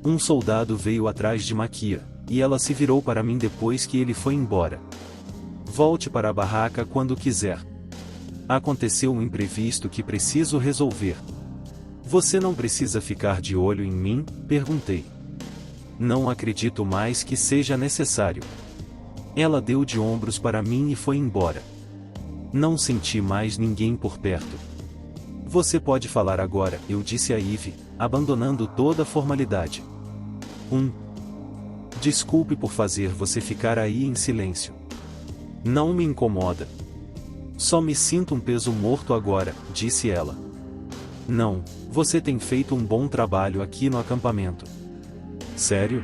Um soldado veio atrás de Maquia, e ela se virou para mim depois que ele foi embora. Volte para a barraca quando quiser. Aconteceu um imprevisto que preciso resolver. Você não precisa ficar de olho em mim? Perguntei. Não acredito mais que seja necessário. Ela deu de ombros para mim e foi embora. Não senti mais ninguém por perto. Você pode falar agora, eu disse a Eve, abandonando toda a formalidade. Desculpe por fazer você ficar aí em silêncio. Não me incomoda. Só me sinto um peso morto agora, disse ela. Não, você tem feito um bom trabalho aqui no acampamento. Sério?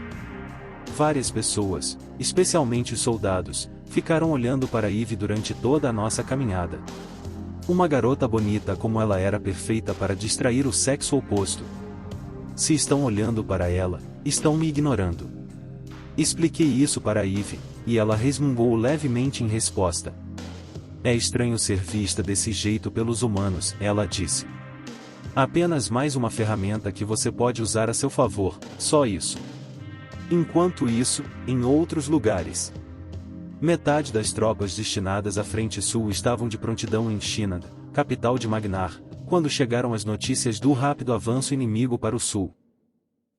Várias pessoas, especialmente os soldados, ficaram olhando para Eve durante toda a nossa caminhada. Uma garota bonita como ela era perfeita para distrair o sexo oposto. Se estão olhando para ela, estão me ignorando. Expliquei isso para Eve, e ela resmungou levemente em resposta. É estranho ser vista desse jeito pelos humanos, ela disse. Apenas mais uma ferramenta que você pode usar a seu favor, só isso. Enquanto isso, em outros lugares. Metade das tropas destinadas à Frente Sul estavam de prontidão em Shinad, capital de Magnar, quando chegaram as notícias do rápido avanço inimigo para o sul.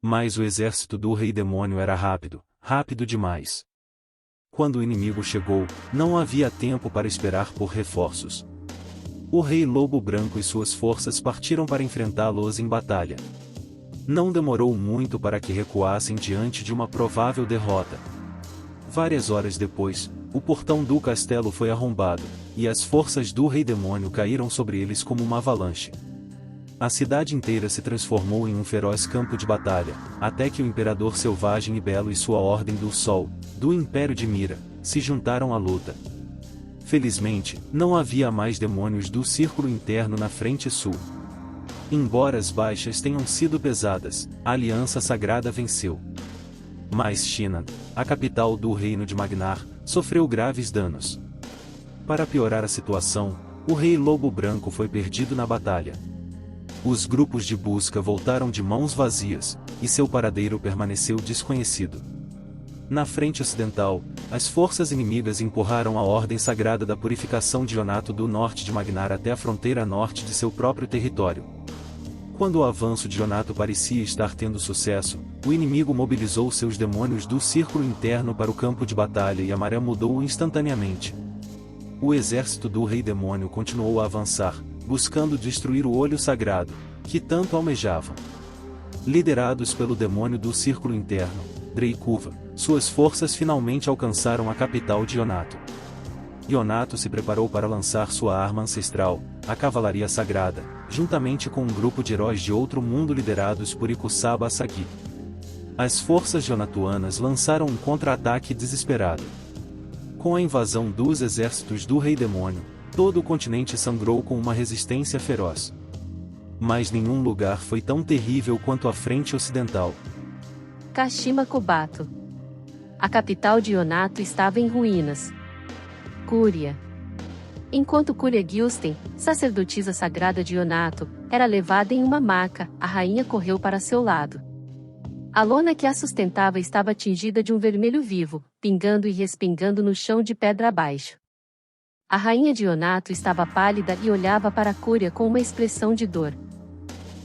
Mas o exército do Rei Demônio era rápido, rápido demais. Quando o inimigo chegou, não havia tempo para esperar por reforços. O Rei Lobo Branco e suas forças partiram para enfrentá-los em batalha. Não demorou muito para que recuassem diante de uma provável derrota. Várias horas depois, o portão do castelo foi arrombado, e as forças do Rei Demônio caíram sobre eles como uma avalanche. A cidade inteira se transformou em um feroz campo de batalha, até que o Imperador Selvagem e Belo e sua Ordem do Sol, do Império de Mira, se juntaram à luta. Felizmente, não havia mais demônios do Círculo Interno na Frente Sul. Embora as baixas tenham sido pesadas, a Aliança Sagrada venceu. Mas Shinad, a capital do Reino de Magnar, sofreu graves danos. Para piorar a situação, o Rei Lobo Branco foi perdido na batalha. Os grupos de busca voltaram de mãos vazias, e seu paradeiro permaneceu desconhecido. Na frente ocidental, as forças inimigas empurraram a Ordem Sagrada da Purificação de Yonato do norte de Magnar até a fronteira norte de seu próprio território. Quando o avanço de Yonato parecia estar tendo sucesso, o inimigo mobilizou seus demônios do Círculo Interno para o campo de batalha e a maré mudou instantaneamente. O exército do Rei Demônio continuou a avançar, buscando destruir o Olho Sagrado, que tanto almejavam. Liderados pelo demônio do Círculo Interno, Dreykuva, suas forças finalmente alcançaram a capital de Ionato. Ionato se preparou para lançar sua arma ancestral, a Cavalaria Sagrada, juntamente com um grupo de heróis de outro mundo liderados por Ikusaba Asagi. As forças ionatuanas lançaram um contra-ataque desesperado. Com a invasão dos exércitos do Rei Demônio, todo o continente sangrou com uma resistência feroz. Mas nenhum lugar foi tão terrível quanto a frente ocidental. Kashima Kobato. A capital de Ionato estava em ruínas. Cúria. Enquanto Cúria Gilsten, sacerdotisa sagrada de Ionato, era levada em uma maca, a rainha correu para seu lado. A lona que a sustentava estava tingida de um vermelho vivo, pingando e respingando no chão de pedra abaixo. A rainha de Ionato estava pálida e olhava para Cúria com uma expressão de dor.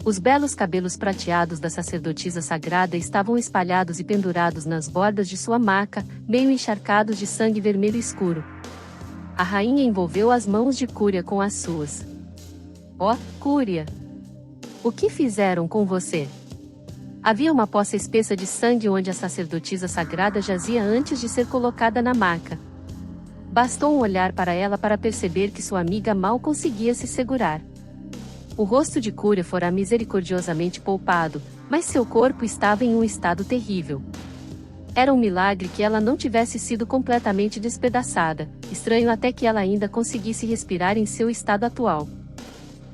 Os belos cabelos prateados da sacerdotisa sagrada estavam espalhados e pendurados nas bordas de sua maca, meio encharcados de sangue vermelho escuro. A rainha envolveu as mãos de Cúria com as suas. Ó, Cúria! O que fizeram com você? Havia uma poça espessa de sangue onde a sacerdotisa sagrada jazia antes de ser colocada na maca. Bastou um olhar para ela para perceber que sua amiga mal conseguia se segurar. O rosto de Cúria fora misericordiosamente poupado, mas seu corpo estava em um estado terrível. Era um milagre que ela não tivesse sido completamente despedaçada, estranho até que ela ainda conseguisse respirar em seu estado atual.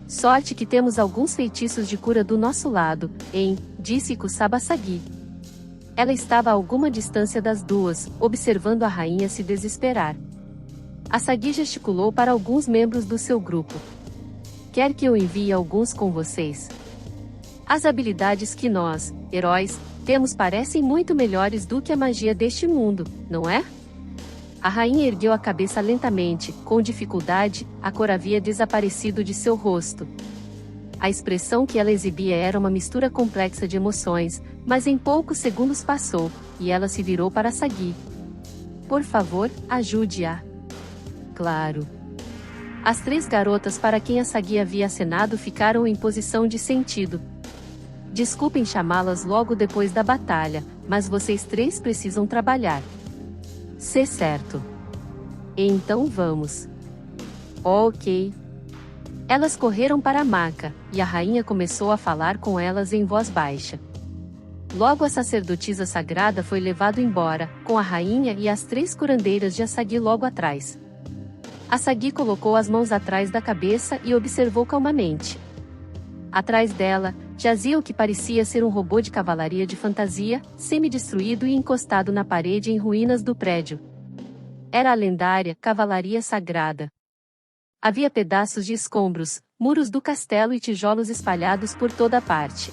Sorte que temos alguns feitiços de cura do nosso lado, disse Ikusaba Asagi. Ela estava a alguma distância das duas, observando a rainha se desesperar. Asagi gesticulou para alguns membros do seu grupo. Quer que eu envie alguns com vocês? As habilidades que nós, heróis, temos parecem muito melhores do que a magia deste mundo, não é? A rainha ergueu a cabeça lentamente, com dificuldade, a cor havia desaparecido de seu rosto. A expressão que ela exibia era uma mistura complexa de emoções, mas em poucos segundos passou, e ela se virou para Asagi. Por favor, ajude-a. Claro. As 3 garotas para quem Asagi havia acenado ficaram em posição de sentido. Desculpem chamá-las logo depois da batalha, mas vocês 3 precisam trabalhar. Certo. Então vamos. Ok. Elas correram para a maca, e a rainha começou a falar com elas em voz baixa. Logo a sacerdotisa sagrada foi levada embora, com a rainha e as 3 curandeiras de Asagi logo atrás. Asagi colocou as mãos atrás da cabeça e observou calmamente. Atrás dela, jazia o que parecia ser um robô de cavalaria de fantasia, semi-destruído e encostado na parede em ruínas do prédio. Era a lendária Cavalaria Sagrada. Havia pedaços de escombros, muros do castelo e tijolos espalhados por toda parte.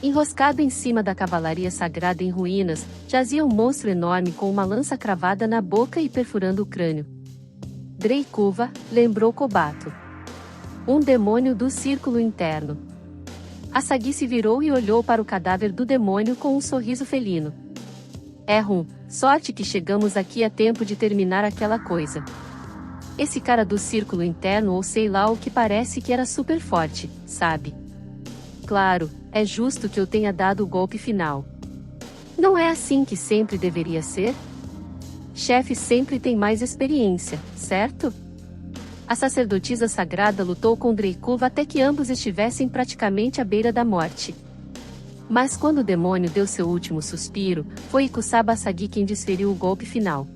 Enroscado em cima da Cavalaria Sagrada em ruínas, jazia um monstro enorme com uma lança cravada na boca e perfurando o crânio. Dreykuva, lembrou Kobato. Um demônio do círculo interno. Asagi se virou e olhou para o cadáver do demônio com um sorriso felino. Sorte que chegamos aqui a tempo de terminar aquela coisa. Esse cara do círculo interno ou sei lá o que parece que era super forte, sabe? Claro, é justo que eu tenha dado o golpe final. Não é assim que sempre deveria ser? Chefe sempre tem mais experiência, certo? A sacerdotisa sagrada lutou com Dreykuva até que ambos estivessem praticamente à beira da morte. Mas quando o demônio deu seu último suspiro, foi Ikusaba Asagi quem desferiu o golpe final.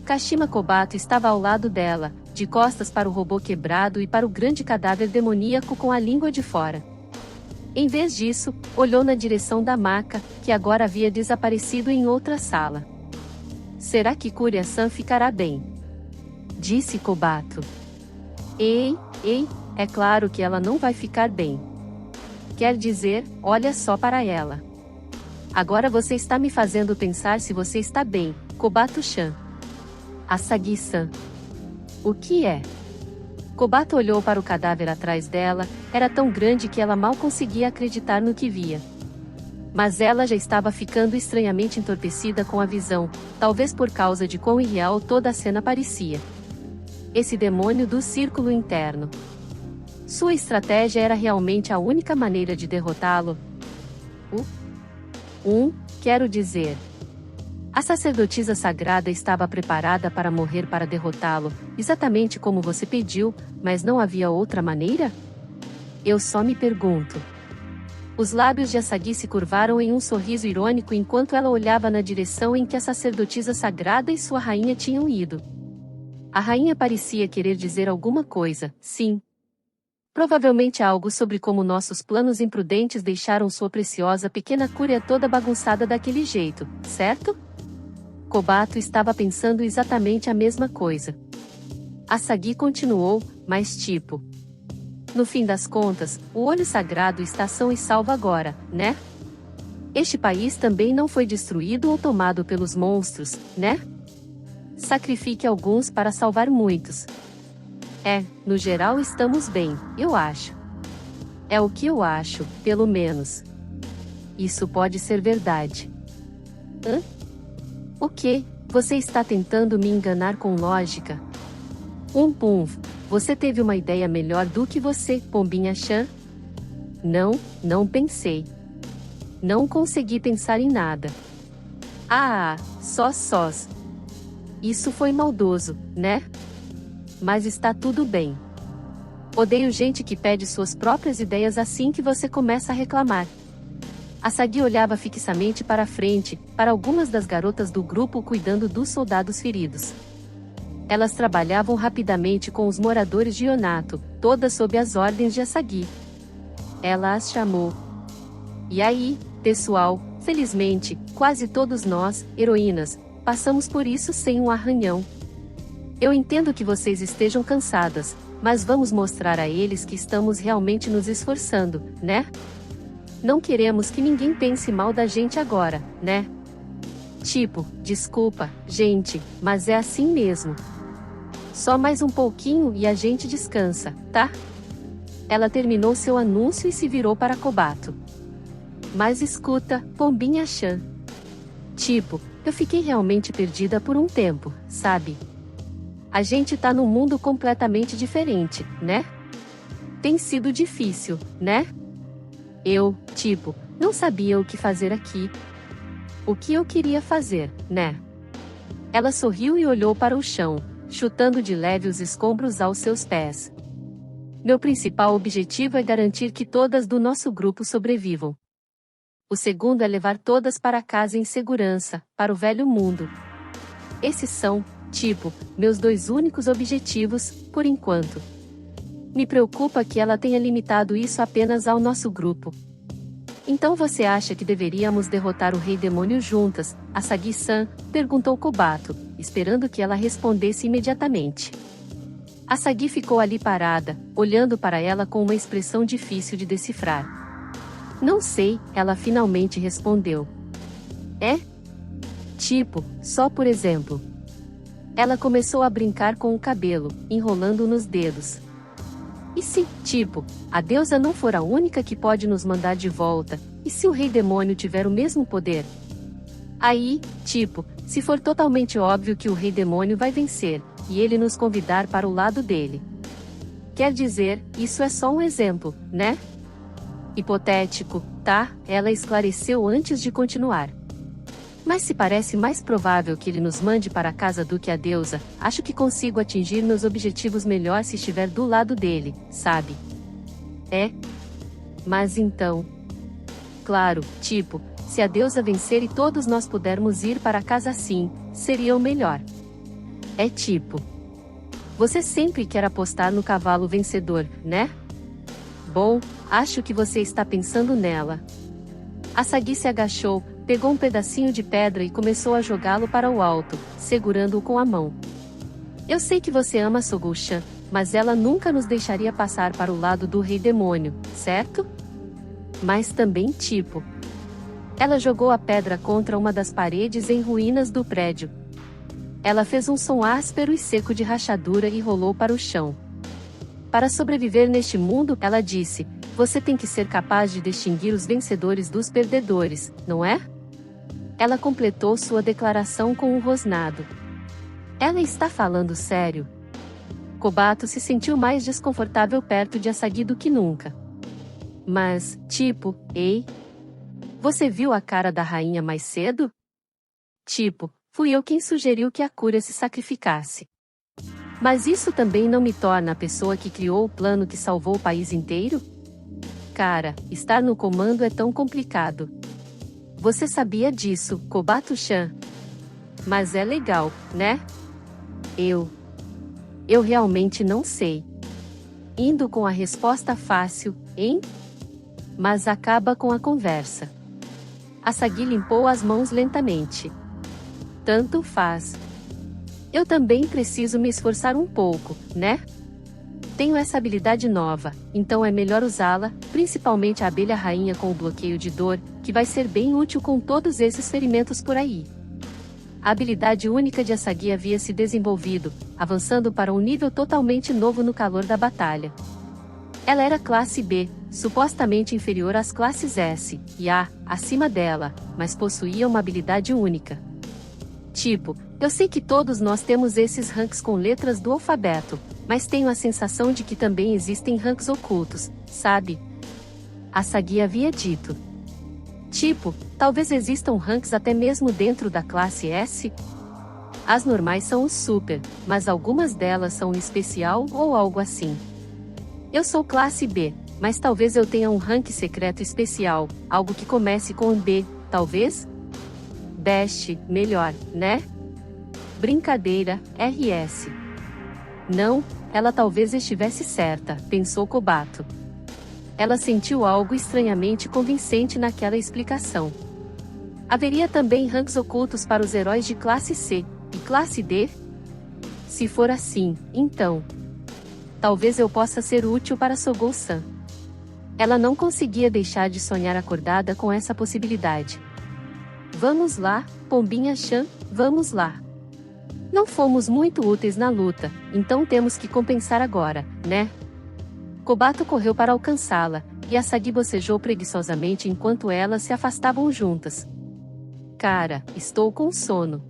Kashima Kobato estava ao lado dela, de costas para o robô quebrado e para o grande cadáver demoníaco com a língua de fora. Em vez disso, olhou na direção da maca, que agora havia desaparecido em outra sala. Será que Cúria-san ficará bem? Disse Kobato. É claro que ela não vai ficar bem. Quer dizer, olha só para ela. Agora você está me fazendo pensar se você está bem, Kobato-chan. Asagi-san. O que é? Kobato olhou para o cadáver atrás dela, era tão grande que ela mal conseguia acreditar no que via. Mas ela já estava ficando estranhamente entorpecida com a visão, talvez por causa de quão irreal toda a cena parecia. Esse demônio do círculo interno. Sua estratégia era realmente a única maneira de derrotá-lo? Quero dizer. A sacerdotisa sagrada estava preparada para morrer para derrotá-lo, exatamente como você pediu, mas não havia outra maneira? Eu só me pergunto. Os lábios de Asagi se curvaram em um sorriso irônico enquanto ela olhava na direção em que a sacerdotisa sagrada e sua rainha tinham ido. A rainha parecia querer dizer alguma coisa, sim. Provavelmente algo sobre como nossos planos imprudentes deixaram sua preciosa pequena Cúria toda bagunçada daquele jeito, certo? Kobato estava pensando exatamente a mesma coisa. Asagi continuou, mas tipo. No fim das contas, o olho sagrado está são e salvo agora, né? Este país também não foi destruído ou tomado pelos monstros, né? Sacrifique alguns para salvar muitos. No geral estamos bem, eu acho. É o que eu acho, pelo menos. Isso pode ser verdade. O quê? Você está tentando me enganar com lógica? Você teve uma ideia melhor do que você, Pombinha-chan? Não pensei. Não consegui pensar em nada. Sós. Isso foi maldoso, né? Mas está tudo bem. Odeio gente que pede suas próprias ideias assim que você começa a reclamar. Asagi olhava fixamente para a frente, para algumas das garotas do grupo cuidando dos soldados feridos. Elas trabalhavam rapidamente com os moradores de Yonato, todas sob as ordens de Asagi. Ela as chamou. E aí, pessoal, felizmente, quase todos nós, heroínas, passamos por isso sem um arranhão. Eu entendo que vocês estejam cansadas, mas vamos mostrar a eles que estamos realmente nos esforçando, né? Não queremos que ninguém pense mal da gente agora, né? Desculpa, gente, mas é assim mesmo. Só mais um pouquinho e a gente descansa, tá? Ela terminou seu anúncio e se virou para Kobato. Mas escuta, Pombinha-chan. Eu fiquei realmente perdida por um tempo, sabe? A gente tá num mundo completamente diferente, né? Tem sido difícil, né? Eu, não sabia o que fazer aqui. O que eu queria fazer, né? Ela sorriu e olhou para o chão, chutando de leve os escombros aos seus pés. Meu principal objetivo é garantir que todas do nosso grupo sobrevivam. O segundo é levar todas para casa em segurança, para o velho mundo. Esses são, meus dois únicos objetivos, por enquanto. Me preocupa que ela tenha limitado isso apenas ao nosso grupo. Então você acha que deveríamos derrotar o Rei Demônio juntas, Asagi-san? Perguntou Kobato, esperando que ela respondesse imediatamente. Asagi ficou ali parada, olhando para ela com uma expressão difícil de decifrar. Não sei, ela finalmente respondeu. Só por exemplo. Ela começou a brincar com o cabelo, enrolando nos dedos. E se, a deusa não for a única que pode nos mandar de volta, e se o Rei Demônio tiver o mesmo poder? Aí, se for totalmente óbvio que o Rei Demônio vai vencer, e ele nos convidar para o lado dele. Quer dizer, isso é só um exemplo, né? Hipotético, tá? Ela esclareceu antes de continuar. Mas se parece mais provável que ele nos mande para casa do que a deusa, acho que consigo atingir meus objetivos melhor se estiver do lado dele, sabe? Mas então... Claro, se a deusa vencer e todos nós pudermos ir para casa assim, seria o melhor. Você sempre quer apostar no cavalo vencedor, né? Bom, acho que você está pensando nela. Asagi se agachou, pegou um pedacinho de pedra e começou a jogá-lo para o alto, segurando-o com a mão. Eu sei que você ama Sogou-chan, mas ela nunca nos deixaria passar para o lado do Rei Demônio, certo? Mas também Ela jogou a pedra contra uma das paredes em ruínas do prédio. Ela fez um som áspero e seco de rachadura e rolou para o chão. Para sobreviver neste mundo, ela disse, você tem que ser capaz de distinguir os vencedores dos perdedores, não é? Ela completou sua declaração com um rosnado. Ela está falando sério? Kobato se sentiu mais desconfortável perto de Asagi do que nunca. Mas, ei? Você viu a cara da rainha mais cedo? Tipo, fui eu quem sugeriu que a Cúria se sacrificasse. Mas isso também não me torna a pessoa que criou o plano que salvou o país inteiro? Cara, estar no comando é tão complicado. Você sabia disso, Kobato-chan? Mas é legal, né? Eu realmente não sei. Indo com a resposta fácil, hein? Mas acaba com a conversa. Asagi limpou as mãos lentamente. Tanto faz. Eu também preciso me esforçar um pouco, né? Tenho essa habilidade nova, então é melhor usá-la, principalmente a abelha rainha com o bloqueio de dor, que vai ser bem útil com todos esses ferimentos por aí. A habilidade única de Asagi havia se desenvolvido, avançando para um nível totalmente novo no calor da batalha. Ela era classe B, supostamente inferior às classes S e A, acima dela, mas possuía uma habilidade única. Tipo, eu sei que todos nós temos esses ranks com letras do alfabeto, mas tenho a sensação de que também existem ranks ocultos, sabe? Asagi havia dito. Tipo, talvez existam ranks até mesmo dentro da classe S? As normais são os super, mas algumas delas são um especial ou algo assim. Eu sou classe B, mas talvez eu tenha um rank secreto especial, algo que comece com um B, talvez? Dash, melhor, né? Brincadeira, RS. Não, ela talvez estivesse certa, pensou Kobato. Ela sentiu algo estranhamente convincente naquela explicação. Haveria também ranks ocultos para os heróis de classe C e classe D? Se for assim, então, talvez eu possa ser útil para Sogou-san. Ela não conseguia deixar de sonhar acordada com essa possibilidade. Vamos lá, Pombinha-chan, vamos lá. Não fomos muito úteis na luta, então temos que compensar agora, né? Kobato correu para alcançá-la, e Asagi bocejou preguiçosamente enquanto elas se afastavam juntas. Cara, estou com sono.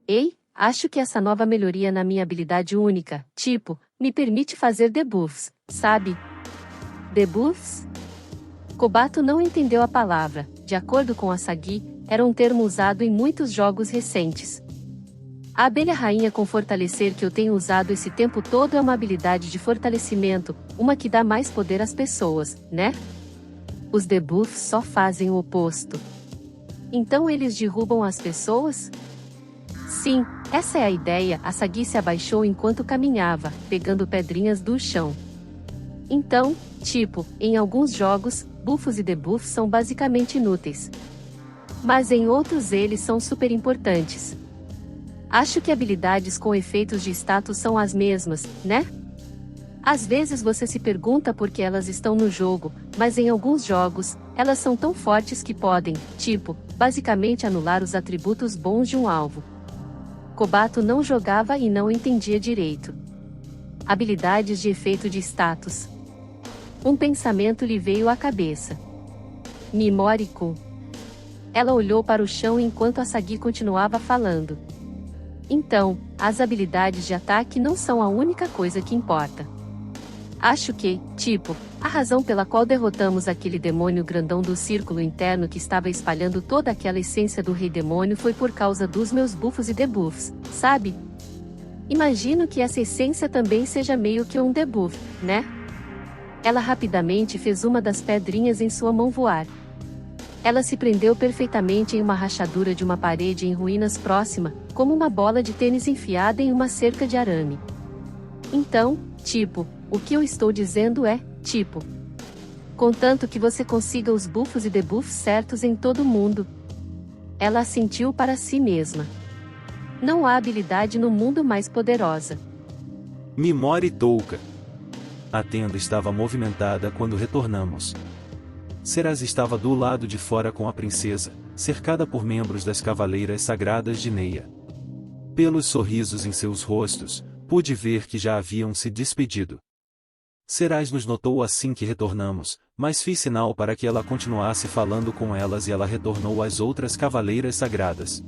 Ei, acho que essa nova melhoria na minha habilidade única, tipo, me permite fazer debuffs, sabe? Debuffs? Kobato não entendeu a palavra. De acordo com Asagi, era um termo usado em muitos jogos recentes. A abelha rainha com fortalecer que eu tenho usado esse tempo todo é uma habilidade de fortalecimento, uma que dá mais poder às pessoas, né? Os debuffs só fazem o oposto. Então eles derrubam as pessoas? Sim, essa é a ideia. Asagi se abaixou enquanto caminhava, pegando pedrinhas do chão. Então, tipo, em alguns jogos, buffos e debuffs são basicamente inúteis. Mas em outros eles são super importantes. Acho que habilidades com efeitos de status são as mesmas, né? Às vezes você se pergunta por que elas estão no jogo, mas em alguns jogos, elas são tão fortes que podem, tipo, basicamente anular os atributos bons de um alvo. Kobato não jogava e não entendia direito. Habilidades de efeito de status. Um pensamento lhe veio à cabeça. Mimori-kun. Ela olhou para o chão enquanto Asagi continuava falando. Então, as habilidades de ataque não são a única coisa que importa. Acho que, tipo, a razão pela qual derrotamos aquele demônio grandão do círculo interno que estava espalhando toda aquela essência do rei demônio foi por causa dos meus buffos e debuffs, sabe? Imagino que essa essência também seja meio que um debuff, né? Ela rapidamente fez uma das pedrinhas em sua mão voar. Ela se prendeu perfeitamente em uma rachadura de uma parede em ruínas próxima, como uma bola de tênis enfiada em uma cerca de arame. Então, tipo, o que eu estou dizendo é, tipo, contanto que você consiga os buffos e debuffs certos em todo mundo. Ela assentiu para si mesma. Não há habilidade no mundo mais poderosa. Mimori Touka. A tenda estava movimentada quando retornamos. Seraz estava do lado de fora com a princesa, cercada por membros das Cavaleiras Sagradas de Neia. Pelos sorrisos em seus rostos, pude ver que já haviam se despedido. Seraz nos notou assim que retornamos, mas fiz sinal para que ela continuasse falando com elas e ela retornou às outras Cavaleiras Sagradas.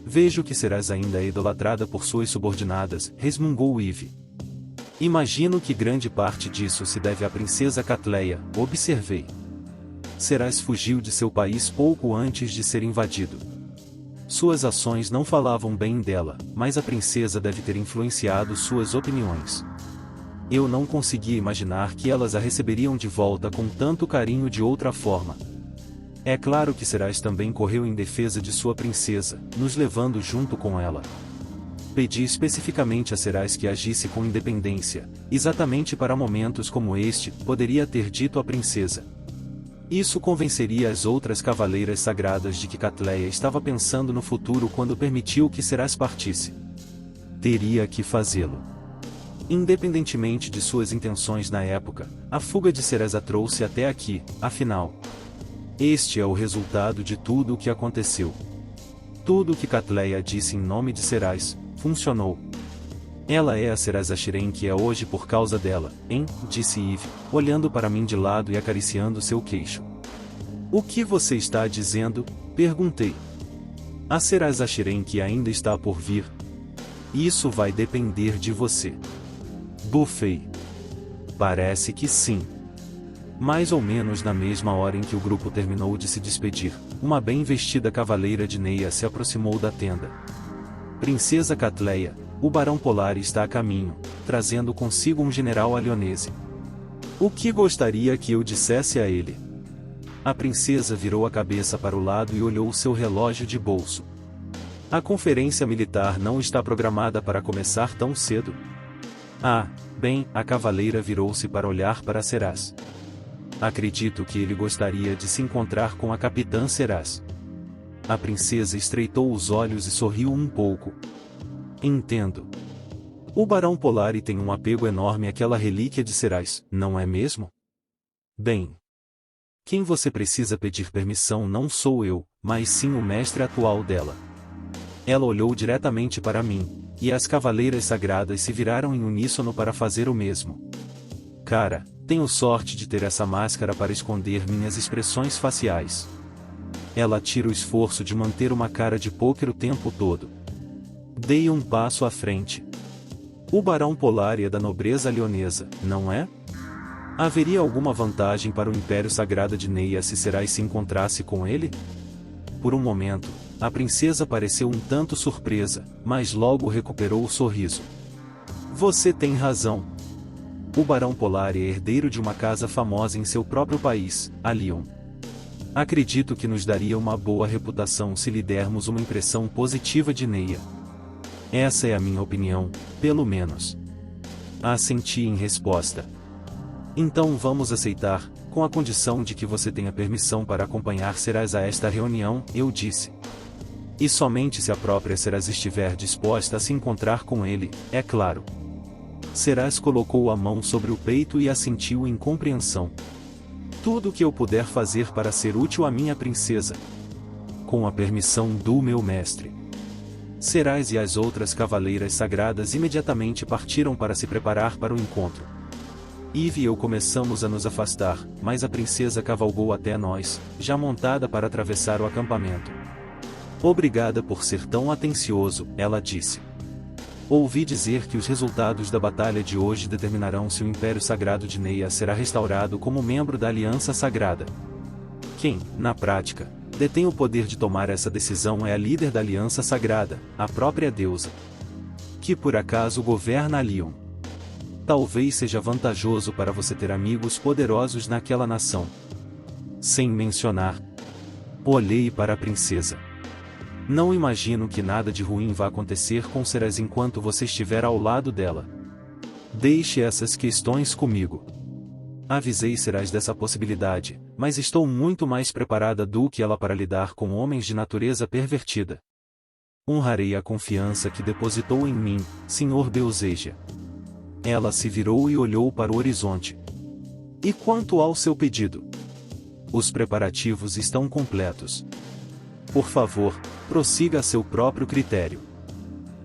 Vejo que Seraz ainda é idolatrada por suas subordinadas, resmungou Eve. Imagino que grande parte disso se deve à princesa Catleia, observei. Serás fugiu de seu país pouco antes de ser invadido. Suas ações não falavam bem dela, mas a princesa deve ter influenciado suas opiniões. Eu não conseguia imaginar que elas a receberiam de volta com tanto carinho de outra forma. É claro que Serás também correu em defesa de sua princesa, nos levando junto com ela. Pedi especificamente a Serás que agisse com independência, exatamente para momentos como este, poderia ter dito à princesa. Isso convenceria as outras cavaleiras sagradas de que Catleia estava pensando no futuro quando permitiu que Serás partisse. Teria que fazê-lo. Independentemente de suas intenções na época, a fuga de Serás a trouxe até aqui, afinal. Este é o resultado de tudo o que aconteceu. Tudo o que Catleia disse em nome de Serás, funcionou. Ela é a Serás Ashiren que é hoje por causa dela, hein? Disse Eve, olhando para mim de lado e acariciando seu queixo. O que você está dizendo? Perguntei. A Serás Ashiren que ainda está por vir. Isso vai depender de você. Bufei. Parece que sim. Mais ou menos na mesma hora em que o grupo terminou de se despedir, uma bem vestida cavaleira de Neia se aproximou da tenda. Princesa Catleia, o Barão Polar está a caminho, trazendo consigo um general alionese. O que gostaria que eu dissesse a ele? A princesa virou a cabeça para o lado e olhou seu relógio de bolso. A conferência militar não está programada para começar tão cedo. Ah, bem, a cavaleira virou-se para olhar para Serás. Acredito que ele gostaria de se encontrar com a capitã Serás. A princesa estreitou os olhos e sorriu um pouco. Entendo. O Barão Polari tem um apego enorme àquela relíquia de Serás, não é mesmo? Bem. Quem você precisa pedir permissão não sou eu, mas sim o mestre atual dela. Ela olhou diretamente para mim, e as cavaleiras sagradas se viraram em uníssono para fazer o mesmo. Cara, tenho sorte de ter essa máscara para esconder minhas expressões faciais. Ela tira o esforço de manter uma cara de pôquer o tempo todo. Dei um passo à frente. O Barão Polari é da nobreza leonesa, não é? Haveria alguma vantagem para o Império Sagrado de Neia se Serás se encontrasse com ele? Por um momento, a princesa pareceu um tanto surpresa, mas logo recuperou o sorriso. Você tem razão. O Barão Polar é herdeiro de uma casa famosa em seu próprio país, a Lyon. Acredito que nos daria uma boa reputação se lhe dermos uma impressão positiva de Neia. Essa é a minha opinião, pelo menos. Assenti em resposta. Então vamos aceitar, com a condição de que você tenha permissão para acompanhar Serás a esta reunião, eu disse. E somente se a própria Serás estiver disposta a se encontrar com ele, é claro. Serás colocou a mão sobre o peito e assentiu em compreensão. Tudo o que eu puder fazer para ser útil à minha princesa. Com a permissão do meu mestre. Serás e as outras cavaleiras sagradas imediatamente partiram para se preparar para o encontro. Eve e eu começamos a nos afastar, mas a princesa cavalgou até nós, já montada para atravessar o acampamento. Obrigada por ser tão atencioso, ela disse. Ouvi dizer que os resultados da batalha de hoje determinarão se o Império Sagrado de Neia será restaurado como membro da Aliança Sagrada. Quem, na prática, detém o poder de tomar essa decisão é a líder da Aliança Sagrada, a própria deusa. Que por acaso governa a Lyon. Talvez seja vantajoso para você ter amigos poderosos naquela nação. Sem mencionar. Olhei para a princesa. Não imagino que nada de ruim vá acontecer com Serás enquanto você estiver ao lado dela. Deixe essas questões comigo. Avisei Serás dessa possibilidade, mas estou muito mais preparada do que ela para lidar com homens de natureza pervertida. Honrarei a confiança que depositou em mim, Sr. Beozeja. Ela se virou e olhou para o horizonte. E quanto ao seu pedido? Os preparativos estão completos. Por favor, prossiga a seu próprio critério.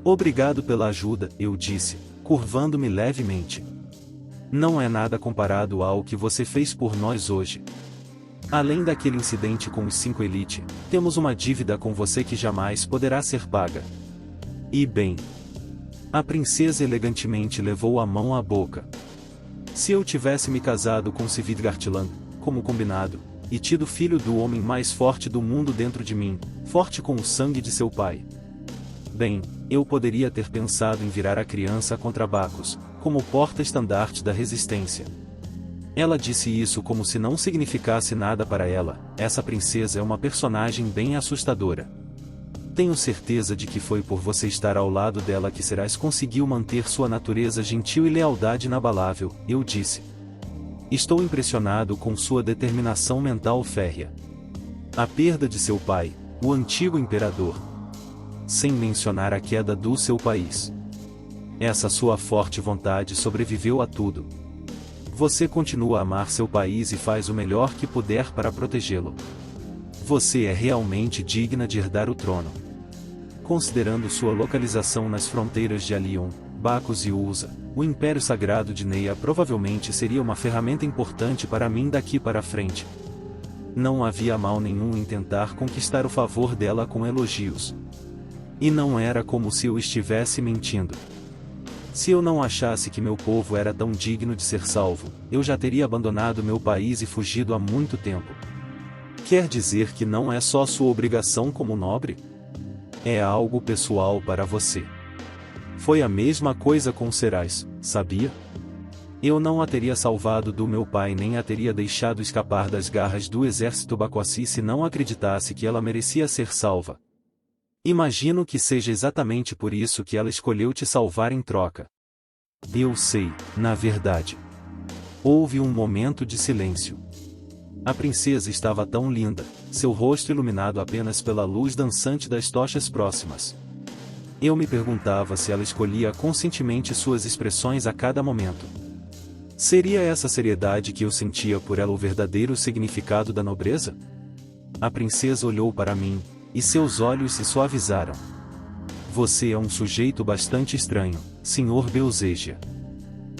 Obrigado pela ajuda, eu disse, curvando-me levemente. Não é nada comparado ao que você fez por nós hoje. Além daquele incidente com os 5 Elite, temos uma dívida com você que jamais poderá ser paga. E bem. A princesa elegantemente levou a mão à boca. Se eu tivesse me casado com Sivid Gartilan, como combinado, e tido filho do homem mais forte do mundo dentro de mim, forte com o sangue de seu pai. Bem, eu poderia ter pensado em virar a criança contra Bacchus, como porta-estandarte da resistência. Ela disse isso como se não significasse nada para ela. Essa princesa é uma personagem bem assustadora. Tenho certeza de que foi por você estar ao lado dela que Serás conseguiu manter sua natureza gentil e lealdade inabalável, eu disse. Estou impressionado com sua determinação mental férrea. A perda de seu pai, o antigo imperador. Sem mencionar a queda do seu país. Essa sua forte vontade sobreviveu a tudo. Você continua a amar seu país e faz o melhor que puder para protegê-lo. Você é realmente digna de herdar o trono. Considerando sua localização nas fronteiras de Alion, Bacchus e Usa, o Império Sagrado de Neia provavelmente seria uma ferramenta importante para mim daqui para frente. Não havia mal nenhum em tentar conquistar o favor dela com elogios. E não era como se eu estivesse mentindo. Se eu não achasse que meu povo era tão digno de ser salvo, eu já teria abandonado meu país e fugido há muito tempo. Quer dizer que não é só sua obrigação como nobre? É algo pessoal para você. Foi a mesma coisa com Serás, sabia? Eu não a teria salvado do meu pai nem a teria deixado escapar das garras do exército Baquassi se não acreditasse que ela merecia ser salva. Imagino que seja exatamente por isso que ela escolheu te salvar em troca. Eu sei, na verdade. Houve um momento de silêncio. A princesa estava tão linda, seu rosto iluminado apenas pela luz dançante das tochas próximas. Eu me perguntava se ela escolhia conscientemente suas expressões a cada momento. Seria essa seriedade que eu sentia por ela o verdadeiro significado da nobreza? A princesa olhou para mim, e seus olhos se suavizaram. Você é um sujeito bastante estranho, Sr. Belzegia.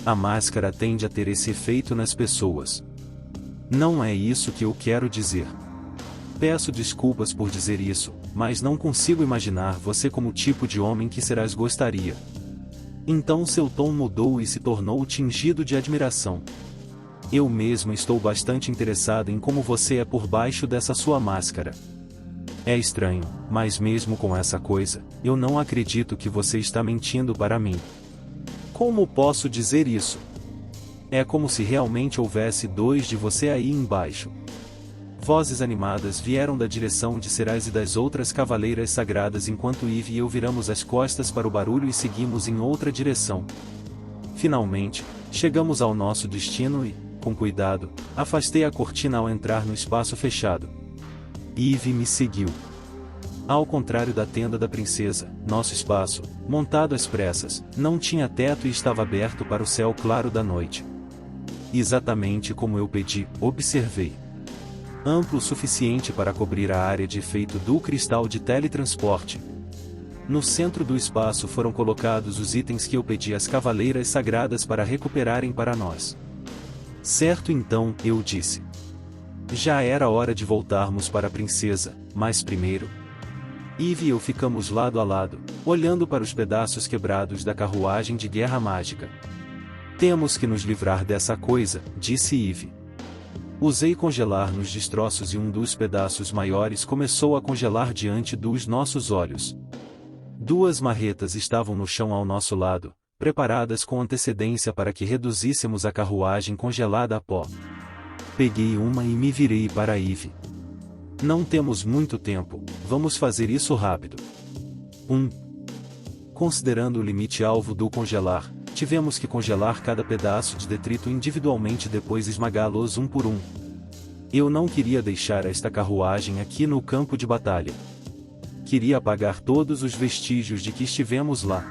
A máscara tende a ter esse efeito nas pessoas. Não é isso que eu quero dizer. Peço desculpas por dizer isso, mas não consigo imaginar você como o tipo de homem que Serás gostaria. Então seu tom mudou e se tornou tingido de admiração. Eu mesmo estou bastante interessado em como você é por baixo dessa sua máscara. É estranho, mas mesmo com essa coisa, eu não acredito que você está mentindo para mim. Como posso dizer isso? É como se realmente houvesse dois de você aí embaixo. Vozes animadas vieram da direção de Serás e das outras cavaleiras sagradas enquanto Eve e eu viramos as costas para o barulho e seguimos em outra direção. Finalmente, chegamos ao nosso destino e, com cuidado, afastei a cortina ao entrar no espaço fechado. Eve me seguiu. Ao contrário da tenda da princesa, nosso espaço, montado às pressas, não tinha teto e estava aberto para o céu claro da noite. Exatamente como eu pedi, observei. Amplo o suficiente para cobrir a área de efeito do cristal de teletransporte. No centro do espaço foram colocados os itens que eu pedi às cavaleiras sagradas para recuperarem para nós. Certo, então, eu disse. Já era hora de voltarmos para a princesa, mas primeiro... Eve e eu ficamos lado a lado, olhando para os pedaços quebrados da carruagem de guerra mágica. Temos que nos livrar dessa coisa, disse Eve. Usei congelar nos destroços e um dos pedaços maiores começou a congelar diante dos nossos olhos. Duas marretas estavam no chão ao nosso lado, preparadas com antecedência para que reduzíssemos a carruagem congelada a pó. Peguei uma e me virei para Eve. Não temos muito tempo, vamos fazer isso rápido. Considerando o limite-alvo do congelar, tivemos que congelar cada pedaço de detrito individualmente e depois esmagá-los um por um. Eu não queria deixar esta carruagem aqui no campo de batalha. Queria apagar todos os vestígios de que estivemos lá.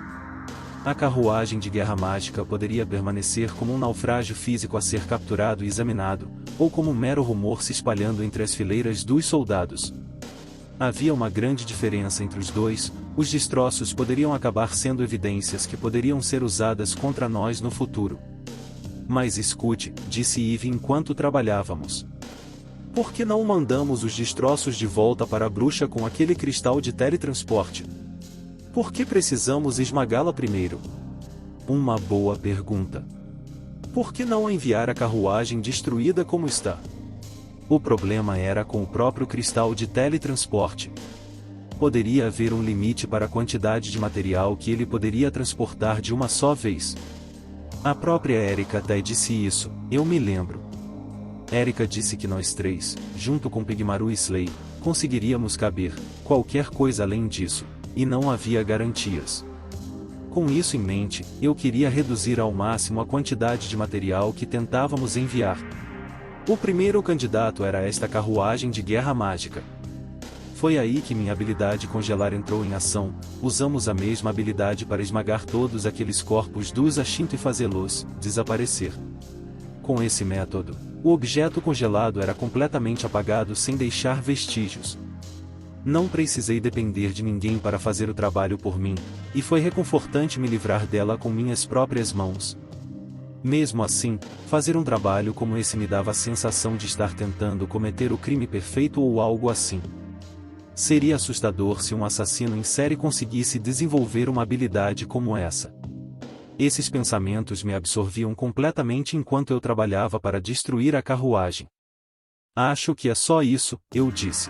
A carruagem de guerra mágica poderia permanecer como um naufrágio físico a ser capturado e examinado, ou como um mero rumor se espalhando entre as fileiras dos soldados. Havia uma grande diferença entre os dois, os destroços poderiam acabar sendo evidências que poderiam ser usadas contra nós no futuro. Mas escute, disse Eve enquanto trabalhávamos. Por que não mandamos os destroços de volta para a bruxa com aquele cristal de teletransporte? Por que precisamos esmagá-la primeiro? Uma boa pergunta. Por que não enviar a carruagem destruída como está? O problema era com o próprio cristal de teletransporte. Poderia haver um limite para a quantidade de material que ele poderia transportar de uma só vez. A própria Erika até disse isso, eu me lembro. Erika disse que nós três, junto com Pigmaru e Slay, conseguiríamos caber, qualquer coisa além disso, e não havia garantias. Com isso em mente, eu queria reduzir ao máximo a quantidade de material que tentávamos enviar. O primeiro candidato era esta carruagem de guerra mágica. Foi aí que minha habilidade congelar entrou em ação. Usamos a mesma habilidade para esmagar todos aqueles corpos dos Ashinto e fazê-los desaparecer. Com esse método, o objeto congelado era completamente apagado sem deixar vestígios. Não precisei depender de ninguém para fazer o trabalho por mim, e foi reconfortante me livrar dela com minhas próprias mãos. Mesmo assim, fazer um trabalho como esse me dava a sensação de estar tentando cometer o crime perfeito ou algo assim. Seria assustador se um assassino em série conseguisse desenvolver uma habilidade como essa. Esses pensamentos me absorviam completamente enquanto eu trabalhava para destruir a carruagem. Acho que é só isso, eu disse.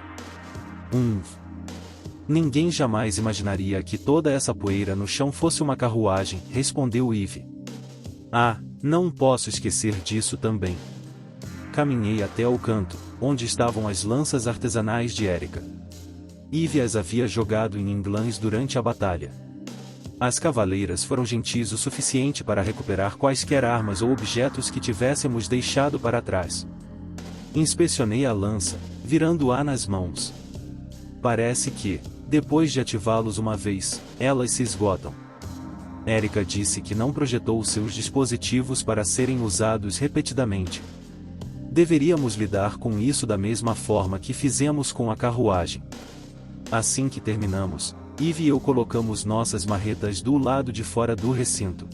Ninguém jamais imaginaria que toda essa poeira no chão fosse uma carruagem, respondeu Eve. Ah, não posso esquecer disso também. Caminhei até ao canto, onde estavam as lanças artesanais de Erika. Eve as havia jogado em inglãs durante a batalha. As cavaleiras foram gentis o suficiente para recuperar quaisquer armas ou objetos que tivéssemos deixado para trás. Inspecionei a lança, virando-a nas mãos. Parece que, depois de ativá-los uma vez, elas se esgotam. Erika disse que não projetou seus dispositivos para serem usados repetidamente. Deveríamos lidar com isso da mesma forma que fizemos com a carruagem. Assim que terminamos, Eve e eu colocamos nossas marretas do lado de fora do recinto.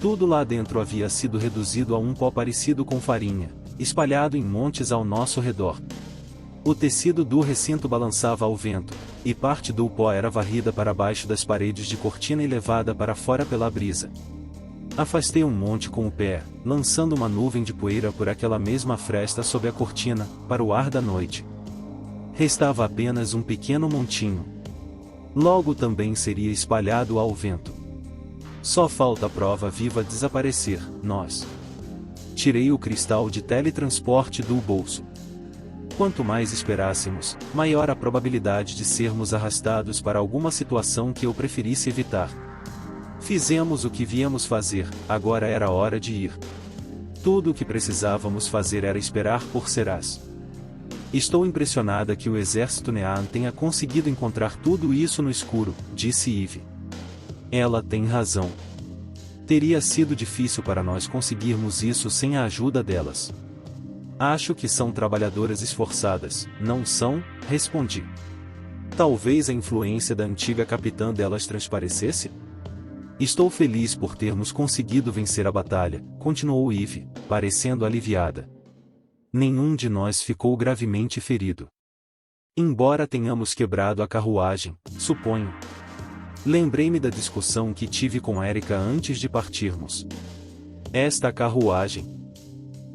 Tudo lá dentro havia sido reduzido a um pó parecido com farinha, espalhado em montes ao nosso redor. O tecido do recinto balançava ao vento, e parte do pó era varrida para baixo das paredes de cortina e levada para fora pela brisa. Afastei um monte com o pé, lançando uma nuvem de poeira por aquela mesma fresta sob a cortina, para o ar da noite. Restava apenas um pequeno montinho. Logo também seria espalhado ao vento. Só falta a prova viva desaparecer, nós. Tirei o cristal de teletransporte do bolso. Quanto mais esperássemos, maior a probabilidade de sermos arrastados para alguma situação que eu preferisse evitar. Fizemos o que viemos fazer, agora era hora de ir. Tudo o que precisávamos fazer era esperar por Serás. Estou impressionada que o exército Nean tenha conseguido encontrar tudo isso no escuro, disse Eve. Ela tem razão. Teria sido difícil para nós conseguirmos isso sem a ajuda delas. Acho que são trabalhadoras esforçadas, não são? Respondi. Talvez a influência da antiga capitã delas transparecesse? Estou feliz por termos conseguido vencer a batalha, continuou Eve, parecendo aliviada. Nenhum de nós ficou gravemente ferido. Embora tenhamos quebrado a carruagem, suponho. Lembrei-me da discussão que tive com Erika antes de partirmos. Esta carruagem.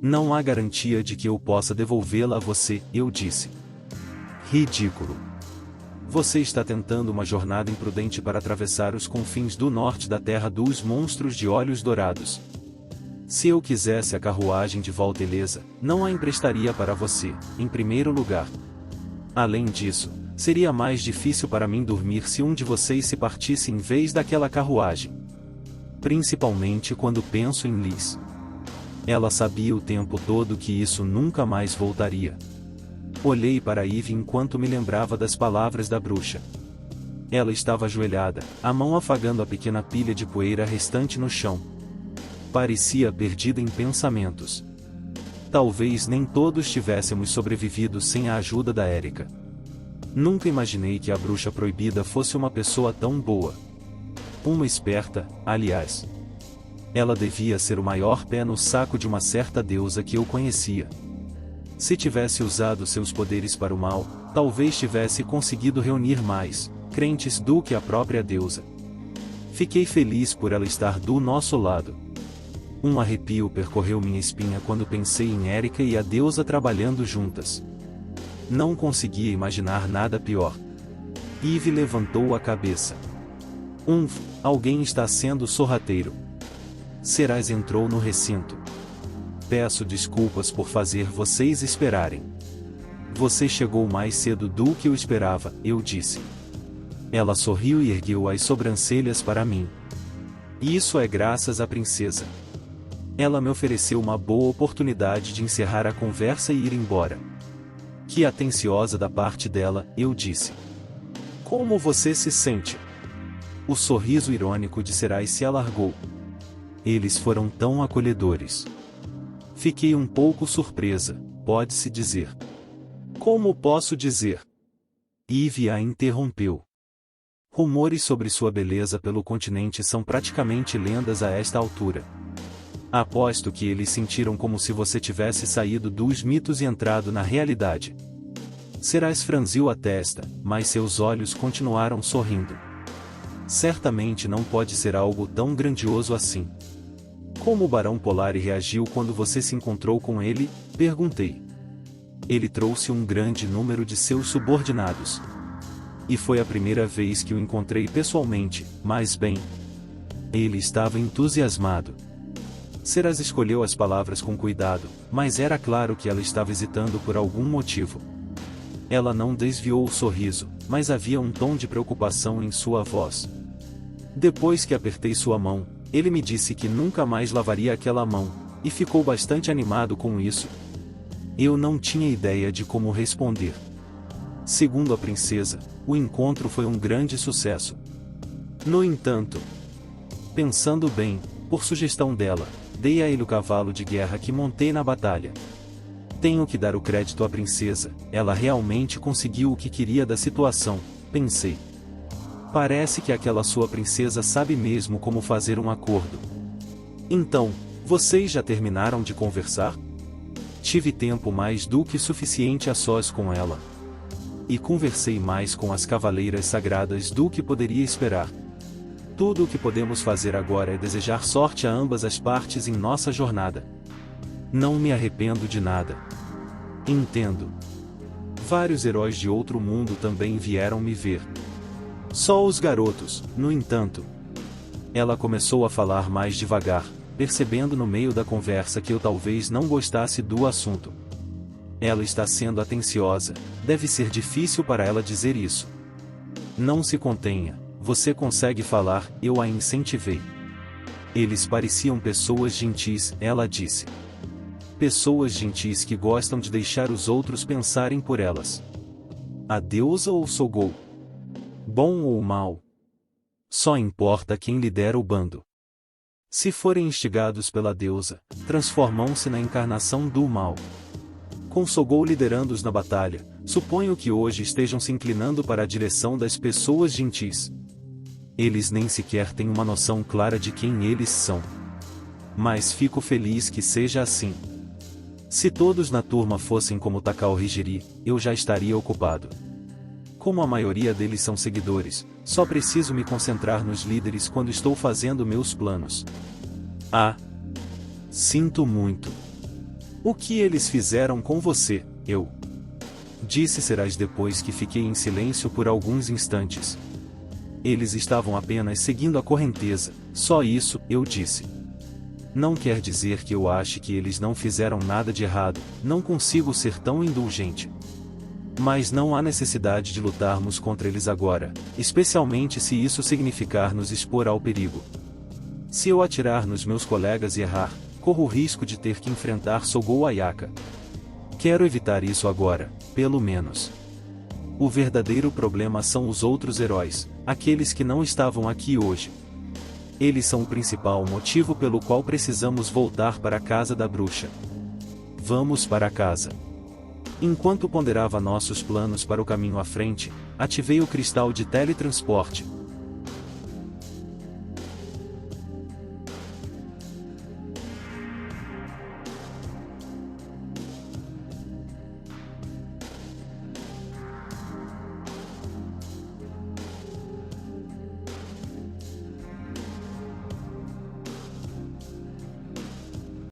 Não há garantia de que eu possa devolvê-la a você, eu disse. Ridículo. Você está tentando uma jornada imprudente para atravessar os confins do norte da terra dos monstros de olhos dourados. Se eu quisesse a carruagem de volta ilesa, não a emprestaria para você, em primeiro lugar. Além disso, seria mais difícil para mim dormir se um de vocês se partisse em vez daquela carruagem. Principalmente quando penso em Liz. Ela sabia o tempo todo que isso nunca mais voltaria. Olhei para Eve enquanto me lembrava das palavras da bruxa. Ela estava ajoelhada, a mão afagando a pequena pilha de poeira restante no chão. Parecia perdida em pensamentos. Talvez nem todos tivéssemos sobrevivido sem a ajuda da Erika. Nunca imaginei que a bruxa proibida fosse uma pessoa tão boa. Uma esperta, aliás. Ela devia ser o maior pé no saco de uma certa deusa que eu conhecia. Se tivesse usado seus poderes para o mal, talvez tivesse conseguido reunir mais crentes do que a própria deusa. Fiquei feliz por ela estar do nosso lado. Um arrepio percorreu minha espinha quando pensei em Erika e a deusa trabalhando juntas. Não conseguia imaginar nada pior. Eve levantou a cabeça. Alguém está sendo sorrateiro. Serás entrou no recinto. Peço desculpas por fazer vocês esperarem. Você chegou mais cedo do que eu esperava, eu disse. Ela sorriu e ergueu as sobrancelhas para mim. Isso é graças à princesa. Ela me ofereceu uma boa oportunidade de encerrar a conversa e ir embora. Que atenciosa da parte dela, eu disse. Como você se sente? O sorriso irônico de Serai se alargou. Eles foram tão acolhedores. Fiquei um pouco surpresa, pode-se dizer. Como posso dizer? Eve a interrompeu. Rumores sobre sua beleza pelo continente são praticamente lendas a esta altura. Aposto que eles sentiram como se você tivesse saído dos mitos e entrado na realidade. Serais franziu a testa, mas seus olhos continuaram sorrindo. Certamente não pode ser algo tão grandioso assim. Como o Barão Polari reagiu quando você se encontrou com ele? Perguntei. Ele trouxe um grande número de seus subordinados. E foi a primeira vez que o encontrei pessoalmente, mas bem. Ele estava entusiasmado. Seras escolheu as palavras com cuidado, mas era claro que ela estava hesitando por algum motivo. Ela não desviou o sorriso, mas havia um tom de preocupação em sua voz. Depois que apertei sua mão, ele me disse que nunca mais lavaria aquela mão, e ficou bastante animado com isso. Eu não tinha ideia de como responder. Segundo a princesa, o encontro foi um grande sucesso. No entanto, pensando bem, por sugestão dela, dei a ele o cavalo de guerra que montei na batalha. Tenho que dar o crédito à princesa, ela realmente conseguiu o que queria da situação, pensei. Parece que aquela sua princesa sabe mesmo como fazer um acordo. Então, vocês já terminaram de conversar? Tive tempo mais do que suficiente a sós com ela. E conversei mais com as cavaleiras sagradas do que poderia esperar. Tudo o que podemos fazer agora é desejar sorte a ambas as partes em nossa jornada. Não me arrependo de nada. Entendo. Vários heróis de outro mundo também vieram me ver. Só os garotos, no entanto. Ela começou a falar mais devagar, percebendo no meio da conversa que eu talvez não gostasse do assunto. Ela está sendo atenciosa, deve ser difícil para ela dizer isso. Não se contenha, você consegue falar, eu a incentivei. Eles pareciam pessoas gentis, ela disse. Pessoas gentis que gostam de deixar os outros pensarem por elas. A deusa ou Sogol? Bom ou mal? Só importa quem lidera o bando. Se forem instigados pela deusa, transformam-se na encarnação do mal. Com Sogol liderando-os na batalha, suponho que hoje estejam se inclinando para a direção das pessoas gentis. Eles nem sequer têm uma noção clara de quem eles são. Mas fico feliz que seja assim. Se todos na turma fossem como Takao Hijiri, eu já estaria ocupado. Como a maioria deles são seguidores, só preciso me concentrar nos líderes quando estou fazendo meus planos. Ah! Sinto muito. O que eles fizeram com você, eu? Disse Serais depois que fiquei em silêncio por alguns instantes. Eles estavam apenas seguindo a correnteza, só isso, eu disse. Não quer dizer que eu ache que eles não fizeram nada de errado, não consigo ser tão indulgente. Mas não há necessidade de lutarmos contra eles agora, especialmente se isso significar nos expor ao perigo. Se eu atirar nos meus colegas e errar, corro o risco de ter que enfrentar Sogol Ayaka. Quero evitar isso agora, pelo menos. O verdadeiro problema são os outros heróis, aqueles que não estavam aqui hoje. Eles são o principal motivo pelo qual precisamos voltar para a casa da bruxa. Vamos para casa. Enquanto ponderava nossos planos para o caminho à frente, ativei o cristal de teletransporte,